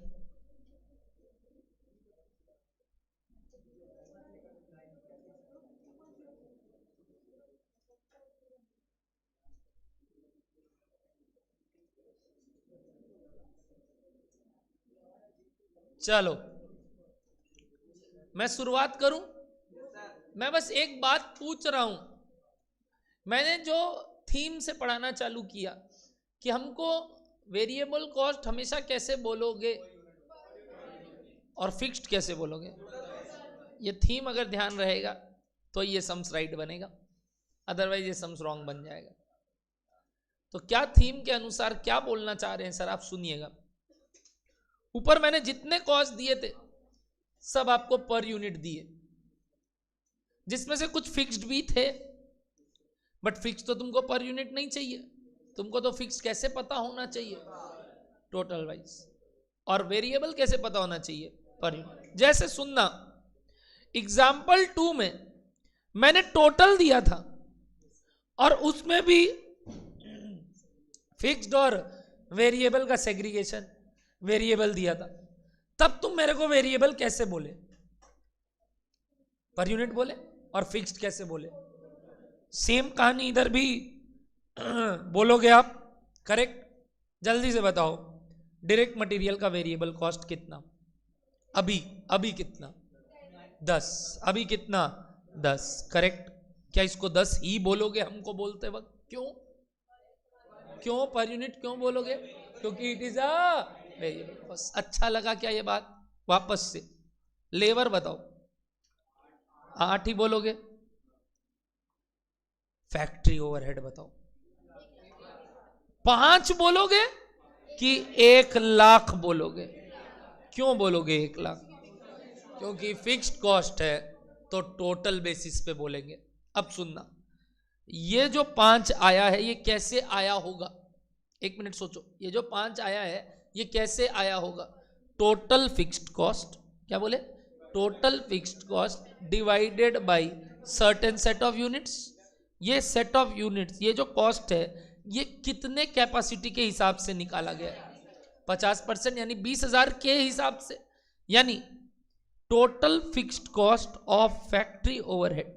S1: चलो मैं शुरुआत करूं. मैं बस एक बात पूछ रहा हूं. मैंने जो थीम से पढ़ाना चालू किया कि हमको वेरिएबल कॉस्ट हमेशा कैसे बोलोगे और फिक्स्ड कैसे बोलोगे. ये थीम अगर ध्यान रहेगा तो ये सम्स राइट बनेगा, अदरवाइज ये सम्स रॉन्ग बन जाएगा. तो क्या थीम के अनुसार क्या बोलना चाह रहे हैं सर, आप सुनिएगा. ऊपर मैंने जितने कॉस्ट दिए थे सब आपको पर यूनिट दिए, जिसमें से कुछ फिक्स्ड भी थे, बट फिक्स तो तुमको पर यूनिट नहीं चाहिए. तुमको तो फिक्स कैसे पता होना चाहिए, टोटल वाइज. और वेरिएबल कैसे पता होना चाहिए, पर यूनिट. जैसे सुनना, एग्जाम्पल 2 में मैंने टोटल दिया था और उसमें भी फिक्स्ड और वेरिएबल का सेग्रीगेशन वेरिएबल दिया था. तब तुम मेरे को वेरिएबल कैसे बोले, पर यूनिट बोले, और फिक्स्ड कैसे बोले. सेम कहानी इधर भी बोलोगे आप, करेक्ट. जल्दी से बताओ, डायरेक्ट मटेरियल का वेरिएबल कॉस्ट कितना, अभी कितना, 10. अभी कितना, 10. करेक्ट. क्या इसको 10 ही बोलोगे हमको बोलते वक्त, क्यों पर यूनिट क्यों बोलोगे, क्योंकि it is a variable cost. अच्छा लगा क्या ये बात. वापस से लेबर बताओ, 8 ही बोलोगे. फैक्ट्री ओवरहेड बताओ, 5 बोलोगे कि 1 लाख बोलोगे. क्यों बोलोगे 1 लाख, क्योंकि फिक्स्ड कॉस्ट है तो टोटल बेसिस पे बोलेंगे. अब सुनना, ये जो 5 आया है ये कैसे आया होगा, 1 मिनट सोचो. ये जो 5 आया है ये कैसे आया होगा, टोटल फिक्स्ड कॉस्ट, क्या बोले, total fixed cost divided by certain set of units. ये सेट ऑफ यूनिट्स, ये जो कॉस्ट है ये कितने कैपेसिटी के हिसाब से निकाला गया है, 50% यानी 20,000 के हिसाब से. यानी total fixed cost of factory overhead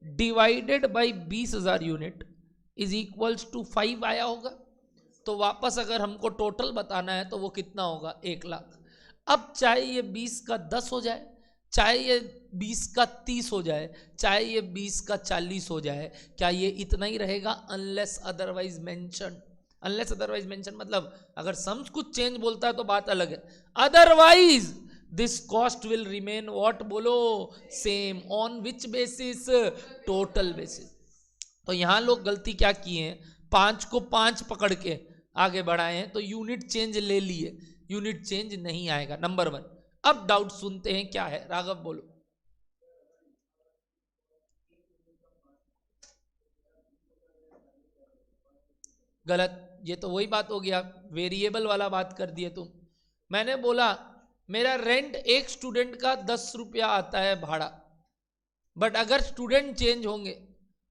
S1: divided by 20,000 unit is equals to 5 आया होगा. तो वापस अगर हमको टोटल बताना है तो वो कितना होगा, 1 लाख. अब चाहे ये 20 का 10 हो जाए, चाहे ये 20 का 30 हो जाए, चाहे ये 20 का 40 हो जाए, क्या ये इतना ही रहेगा, unless otherwise mention. Unless otherwise mention मतलब अगर सम्स कुछ चेंज बोलता है तो बात अलग है, otherwise this cost will remain what, बोलो, same. On which basis, total basis. तो यहां लोग गलती क्या किए हैं, 5 को 5 पकड़ के आगे बढ़ाए हैं तो यूनिट चेंज ले लिए, यूनिट चेंज नहीं आएगा. नंबर 1. अब डाउट सुनते हैं क्या है, राघव बोलो. गलत. ये तो वही बात हो गया, वेरिएबल वाला बात कर दिए तुम. मैंने बोला मेरा रेंट एक स्टूडेंट का 10 रुपया आता है भाड़ा, बट अगर स्टूडेंट चेंज होंगे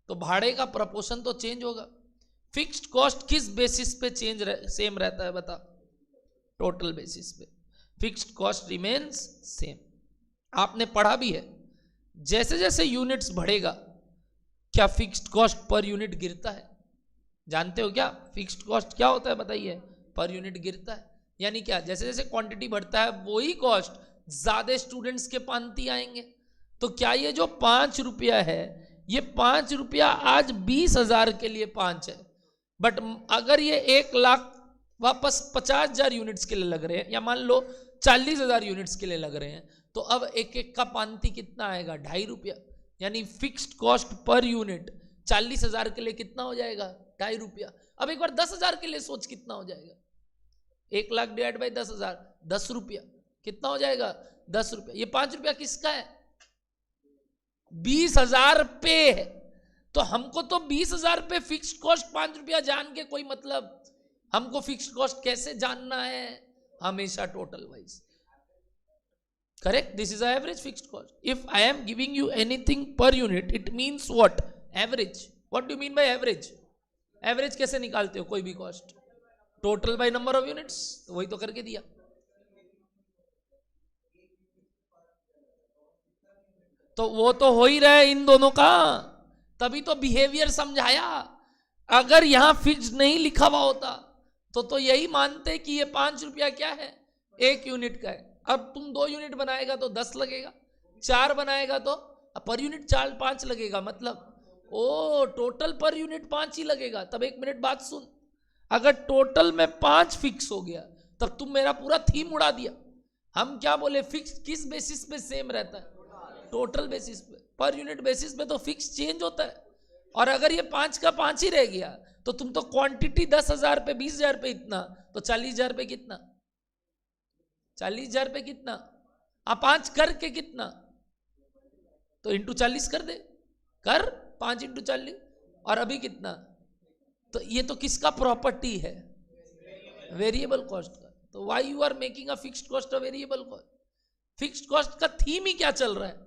S1: तो भाड़े का प्रपोर्शन तो चेंज होगा. फिक्स्ड कॉस्ट किस बेसिस पे चेंज सेम रहता है बता, टोटल बेसिस पे. Fixed cost remains same. आपने पढ़ा भी है, जैसे जैसे यूनिट्स बढ़ेगा क्या फिक्स्ड कॉस्ट पर यूनिट गिरता है. जानते हो क्या फिक्स्ड कॉस्ट क्या होता है, बताइए. पर यूनिट गिरता है. यानी क्या, जैसे जैसे क्वांटिटी बढ़ता है वही कॉस्ट ज्यादा स्टूडेंट्स के पांति आएंगे. तो क्या ये जो 5 रुपया है, ये 5 रुपया आज 20,000 के लिए 5 है, बट अगर ये 1 लाख वापस 50,000 यूनिट्स के लिए लग रहे हैं, या मान लो 40,000 यूनिट्स के लिए लग रहे हैं, तो अब एक एक का पांति कितना आएगा, 2.5 रुपया. यानी फिक्स्ड कॉस्ट पर यूनिट 40,000 के लिए कितना हो जाएगा, 2.5 रुपया. अब एक बार 10,000 के लिए सोच कितना हो जाएगा, 1 लाख डिवाइड बाई 10,000, 10 रुपया. कितना हो जाएगा 10 रुपया। ये 5 रुपया किसका है? 20,000 पे है। तो हमको तो 20,000 पे फिक्स्ड कॉस्ट 5 रुपया जान के कोई मतलब, हमको फिक्स्ड कॉस्ट कैसे जानना है? हमेशा total wise. Correct, this is average fixed cost. If I am giving you anything per unit, it means what? Average. What do you mean by average? Average कैसे निकालते हो कोई भी cost? Total by number of units. तो वही तो करके दिया। तो वो तो हो ही रहा है इन दोनों का, तभी तो बिहेवियर समझाया। अगर यहां फिक्स नहीं लिखा हुआ होता तो यही मानते कि ये 5 रुपया क्या है? 1 यूनिट का है। अब तुम 2 यूनिट बनाएगा तो 10 लगेगा, 4 बनाएगा तो पर यूनिट 4-5 लगेगा। मतलब ओ टोटल पर यूनिट 5 ही लगेगा। तब 1 मिनट बात सुन, अगर टोटल में 5 फिक्स हो गया तब तुम मेरा पूरा थीम उड़ा दिया। हम क्या बोले? फिक्स किस बेसिस पे सेम रहता है? टोटल बेसिस पे। पर यूनिट बेसिस पे तो फिक्स चेंज होता है। और अगर ये 5 का 5 ही रह गया तो तुम तो क्वांटिटी 10,000 पे 20,000 पे इतना, तो 40,000 पे कितना? 40,000 पे कितना? 5 करके कितना? तो इंटू 40 कर दे, कर 5 इंटू 40। और अभी कितना? तो ये तो किसका प्रॉपर्टी है? वेरिएबल कॉस्ट का। तो why you are making a fixed cost a variable cost? Fixed cost का थीम ही क्या चल रहा है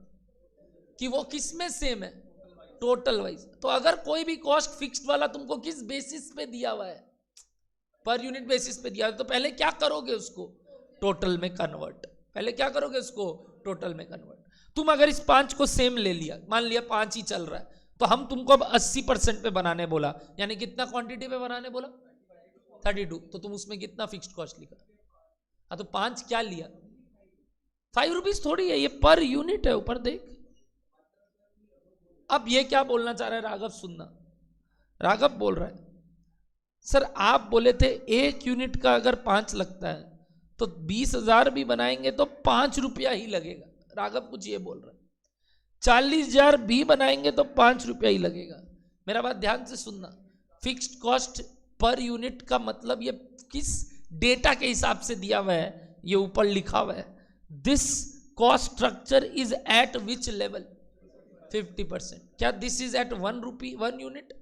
S1: कि वो किस में सेम है? Total wise. तो अगर कोई भी कॉस्ट फिक्स्ड वाला तुमको किस बेसिस पे दिया हुआ है? पर यूनिट बेसिस पे दिया है, तो पहले क्या करोगे? उसको टोटल में कन्वर्ट। पहले क्या करोगे? उसको टोटल में कन्वर्ट। तुम अगर इस 5 को सेम ले लिया, मान लिया 5 ही चल रहा है, तो हम तुमको अब 80% पे बनाने बोला, यानी कितना क्वांटिटी पे बनाने बोला? 32। तो तुम उसमें कितना फिक्स्ड कॉस्ट लिखा? हाँ, तो 5 क्या लिया? 5 रुपीज थोड़ी है, ये पर यूनिट है। ऊपर देख। अब ये क्या बोलना चाह रहा है राघव? सुनना, राघव बोल रहा है सर आप बोले थे 1 यूनिट का अगर 5 लगता है तो 20,000 भी बनाएंगे तो 5 रुपया ही लगेगा। राघव कुछ ये बोल रहा है। 40,000 भी बनाएंगे तो 5 रुपया ही लगेगा। मेरा बात ध्यान से सुनना। फिक्स्ड कॉस्ट पर यूनिट का मतलब ये किस डेटा के हिसाब से दिया हुआ है? ये ऊपर लिखा हुआ है, this cost structure is at which level? 50%। क्या this is at 1 rupee 1 unit?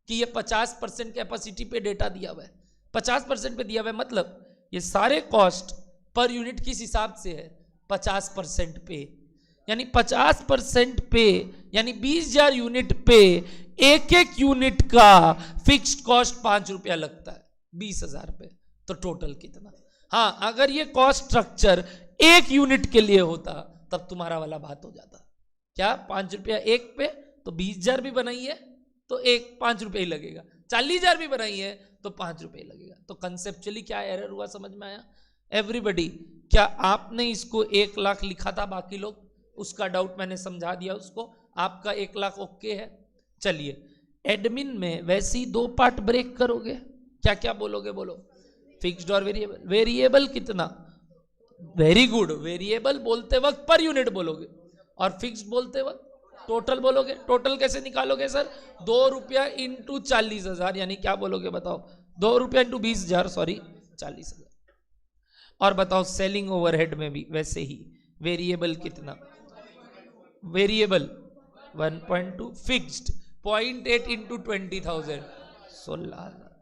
S1: कि ये 50% कैपेसिटी पे डेटा दिया हुआ है, 50% पे दिया हुआ है। मतलब ये सारे कॉस्ट पर यूनिट किस हिसाब से है? 50% पे। यानी 50% पे, यानी 20,000 यूनिट पे 1 यूनिट का फिक्स्ड कॉस्ट 5 रुपया लगता है 20,000 पे। तो टोटल कितना? हाँ, अगर ये कॉस्ट स्ट्रक्चर 1 यूनिट के लिए होता तब तुम्हारा वाला बात हो जाता। क्या 5 रुपया 1 पे? तो 20,000 भी बनाई है तो 5 रुपये ही लगेगा, 40,000 भी बनाई है तो 5 रुपये लगेगा। तो कंसेप्चुअली क्या एरर हुआ समझ में आया एवरीबडी? क्या आपने इसको 1 लाख लिखा था, बाकी लोग उसका डाउट मैंने समझा दिया उसको, आपका 1 लाख ओके है। चलिए एडमिन में वैसे ही 2 पार्ट ब्रेक करोगे। क्या क्या बोलोगे? बोलो। फिक्स्ड और वेरिएबल। वेरिएबल कितना? Very good. वेरिएबल बोलते वक्त पर यूनिट बोलोगे और फिक्स्ड बोलते वक्त टोटल बोलोगे। टोटल कैसे निकालोगे सर? 2 रुपया इंटू 40,000, यानी क्या बोलोगे बताओ? 2 रुपया इंटू 20,000, सॉरी 40,000। और बताओ सेलिंग ओवरहेड में भी वैसे ही वेरिएबल कितना? Variable 1.2, fixed 0.8 into 20,000, 16,000।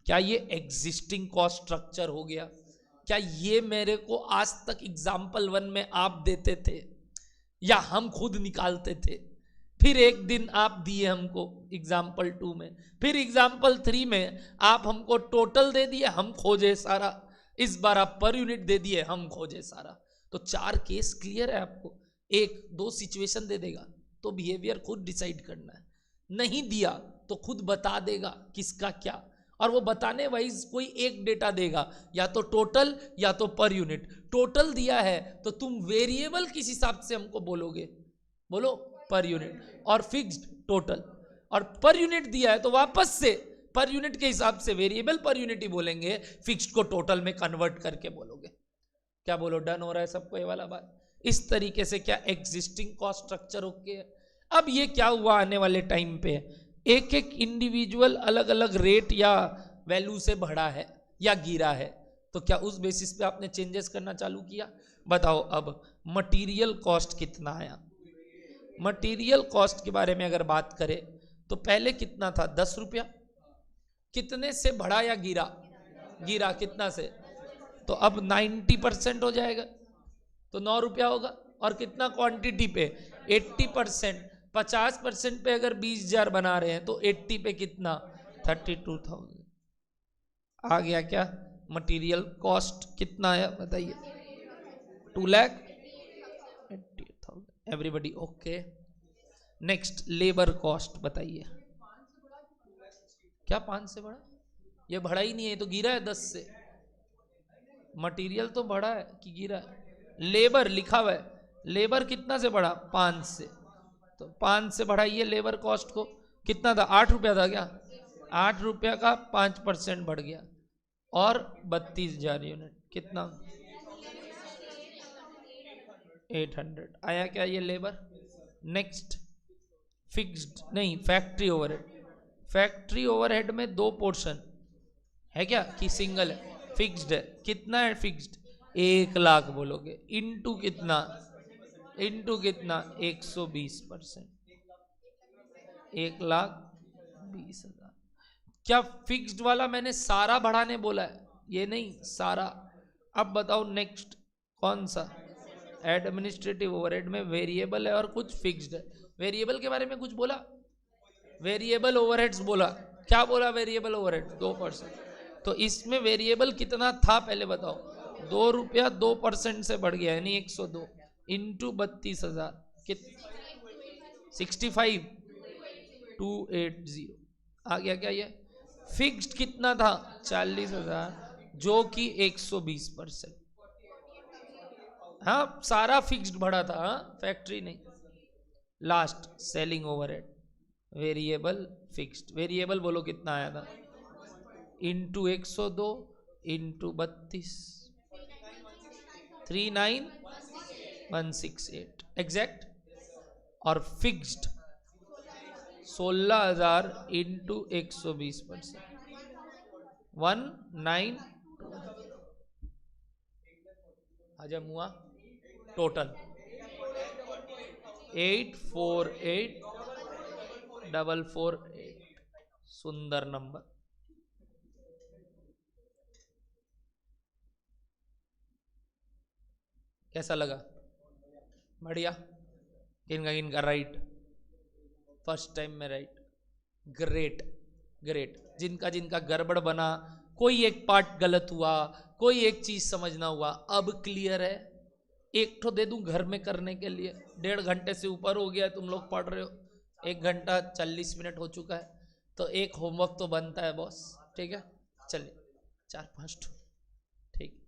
S1: क्या ये एग्जिस्टिंग कॉस्ट स्ट्रक्चर हो गया? क्या ये मेरे को आज तक एग्जाम्पल 1 में आप देते थे या हम खुद निकालते थे? फिर एक दिन आप दिए हमको एग्जाम्पल 2 में, फिर एग्जाम्पल 3 में आप हमको टोटल दे दिए, हम खोजे सारा। इस बार आप पर यूनिट दे दिए, हम खोजे सारा। तो 4 केस क्लियर है आपको। 1-2 सिचुएशन दे देगा तो बिहेवियर खुद डिसाइड करना है, नहीं दिया तो खुद बता देगा किसका क्या। और वो बताने वाइज कोई एक डेटा देगा, या तो टोटल या तो पर यूनिट। टोटल दिया है तो तुम वेरिएबल किस हिसाब से हमको बोलोगे? बोलो पर यूनिट। और फिक्स्ड टोटल। और पर यूनिट दिया है तो वापस से पर यूनिट के हिसाब से वेरिएबल पर यूनिट ही बोलेंगे, फिक्स्ड को टोटल में कन्वर्ट करके बोलोगे। क्या बोलो? डन हो रहा है सबको ये वाला बात? इस तरीके से क्या एग्जिस्टिंग कॉस्ट स्ट्रक्चर ओके है? अब ये क्या हुआ आने वाले टाइम पे, एक इंडिविजुअल अलग अलग रेट या वैल्यू से बढ़ा है या गिरा है, तो क्या उस बेसिस पे आपने चेंजेस करना चालू किया? बताओ अब मटेरियल कॉस्ट कितना आया। मटेरियल कॉस्ट के बारे में अगर बात करें तो पहले कितना था, 10 रुपया। कितने से बढ़ा या गिरा? गिरा। कितना से? तो अब 90% हो जाएगा, तो 9 रुपया होगा। और कितना क्वांटिटी पे? 80%। 50% पे अगर 20,000 बना रहे हैं तो 80 पे कितना? 32,000। आ गया क्या? मटेरियल कॉस्ट कितना है बताइए? 2,88,000। Everybody okay? Next labour cost बताइए। क्या 5 से बढ़ा? ये बढ़ा ही नहीं है, तो गिरा है 10 से। मटेरियल तो बढ़ा है कि गिरा है? लेबर लिखा हुआ है, लेबर कितना से बढ़ा? 5 से। तो 5 से बढ़ाइए लेबर कॉस्ट को। कितना था? 8 रुपया था क्या? 8 रुपया का 5% बढ़ गया, और 32,000 यूनिट। कितना? 800 आया क्या ये लेबर? नेक्स्ट फिक्स्ड नहीं, फैक्ट्री ओवरहेड। फैक्ट्री ओवरहेड में दो पोर्शन है क्या कि सिंगल है? फिक्स्ड है। कितना है फिक्स्ड? 1,00,000 बोलोगे, इनटू कितना? इनटू कितना? 120%। 1,20,000। क्या फिक्स्ड वाला मैंने सारा बढ़ाने बोला है? ये नहीं, सारा। अब बताओ नेक्स्ट कौन सा? एडमिनिस्ट्रेटिव ओवरहेड में वेरिएबल है और कुछ फिक्स्ड है। वेरिएबल के बारे में कुछ बोला? वेरिएबल ओवरहेड्स बोला। क्या बोला? Variable overhead 2%। तो इसमें वेरिएबल कितना था पहले बताओ? 2 रुपया 2% से बढ़ गया, यानी 102 इंटू 32,000। कित 65 280 आ गया क्या ये? फिक्स्ड कितना था? 40,000, जो कि 120%। हाँ, सारा फिक्स्ड बढ़ा था, हाँ, फैक्ट्री नहीं। Last selling overhead, variable fixed. Variable बोलो कितना आया था? Into 102 into 32, 39,168 exact. और फिक्स्ड 16,000 इंटू 120%, 19 हजम हुआ। टोटल 848,448। सुंदर नंबर। कैसा लगा? बढ़िया। किनका किनका राइट? फर्स्ट टाइम में राइट। Great great. जिनका जिनका गड़बड़ बना, कोई एक पार्ट गलत हुआ, कोई एक चीज समझना हुआ, अब क्लियर है। एक तो दे दूं घर में करने के लिए? 1.5 घंटे से ऊपर हो गया है, तुम लोग पढ़ रहे हो। 1 घंटा 40 मिनट हो चुका है, तो एक होमवर्क तो बनता है बॉस। ठीक है, चलिए 4-5 ठीक।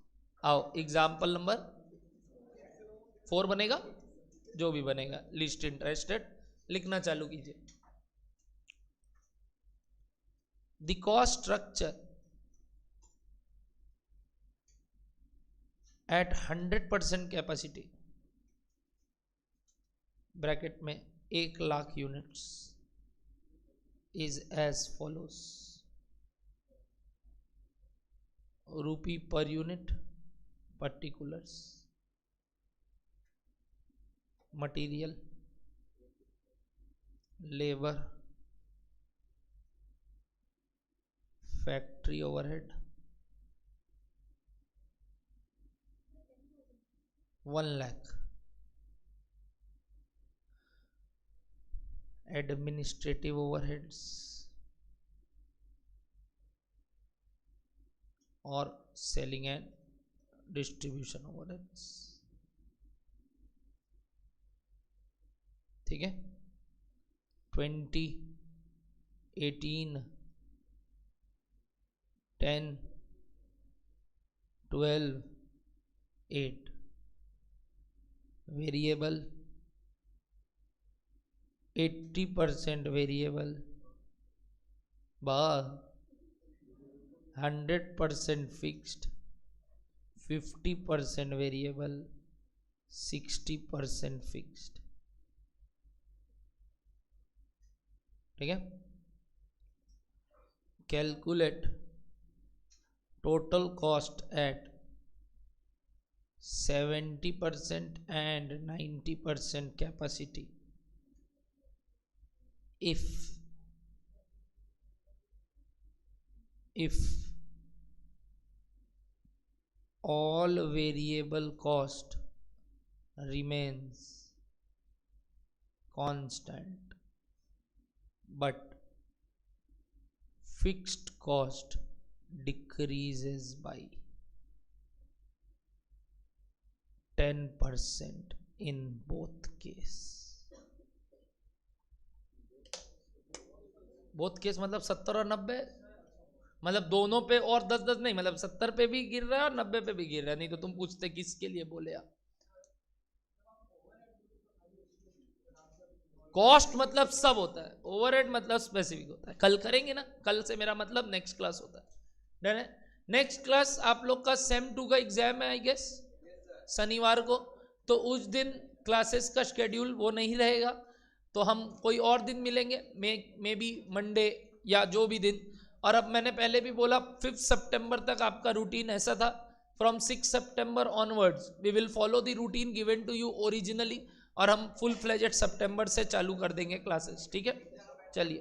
S1: आओ एग्जाम्पल नंबर 4 बनेगा, जो भी बनेगा। लिस्ट इंटरेस्टेड लिखना चालू कीजिए। The cost structure eight 100% capacity, bracket में 1,00,000 यूनिट्स, इज एज फॉलोस। रूपी per unit, particulars, material, labour, factory overhead, 1,00,000, administrative overheads और सेलिंग एंड डिस्ट्रीब्यूशन ओवरहेड्स। ठीक है, 20, 18, 10, 12, 8। Variable 80% variable, 100% fixed, 50% variable, 60% fixed. ठीक है, calculate total cost at 70% and 90% capacity if all variable cost remains constant but fixed cost decreases by 10% in both case. Both case मतलब 70 और 90, मतलब दोनों पे और 10-10 नहीं, मतलब 70 पे भी गिर रहा है और 90 पे भी गिर रहा है, नहीं तो तुम पूछते किसके लिए बोले आप. कॉस्ट मतलब सब होता है, ओवरहेड मतलब स्पेसिफिक होता है. कल करेंगे ना, कल से मेरा मतलब नेक्स्ट क्लास होता है. डन है. नेक्स्ट क्लास आप लोग का सेम 2 का एग्जाम है आई गेस शनिवार को, तो उस दिन क्लासेस का शेड्यूल वो नहीं रहेगा, तो हम कोई और दिन मिलेंगे, मे बी मंडे या जो भी दिन. और अब मैंने पहले भी बोला 5 सितंबर तक आपका रूटीन ऐसा था. From 6 September onwards we will follow the routine given to you originally, और हम फुल फ्लेजेड सितंबर से चालू कर देंगे क्लासेस. ठीक है, चलिए.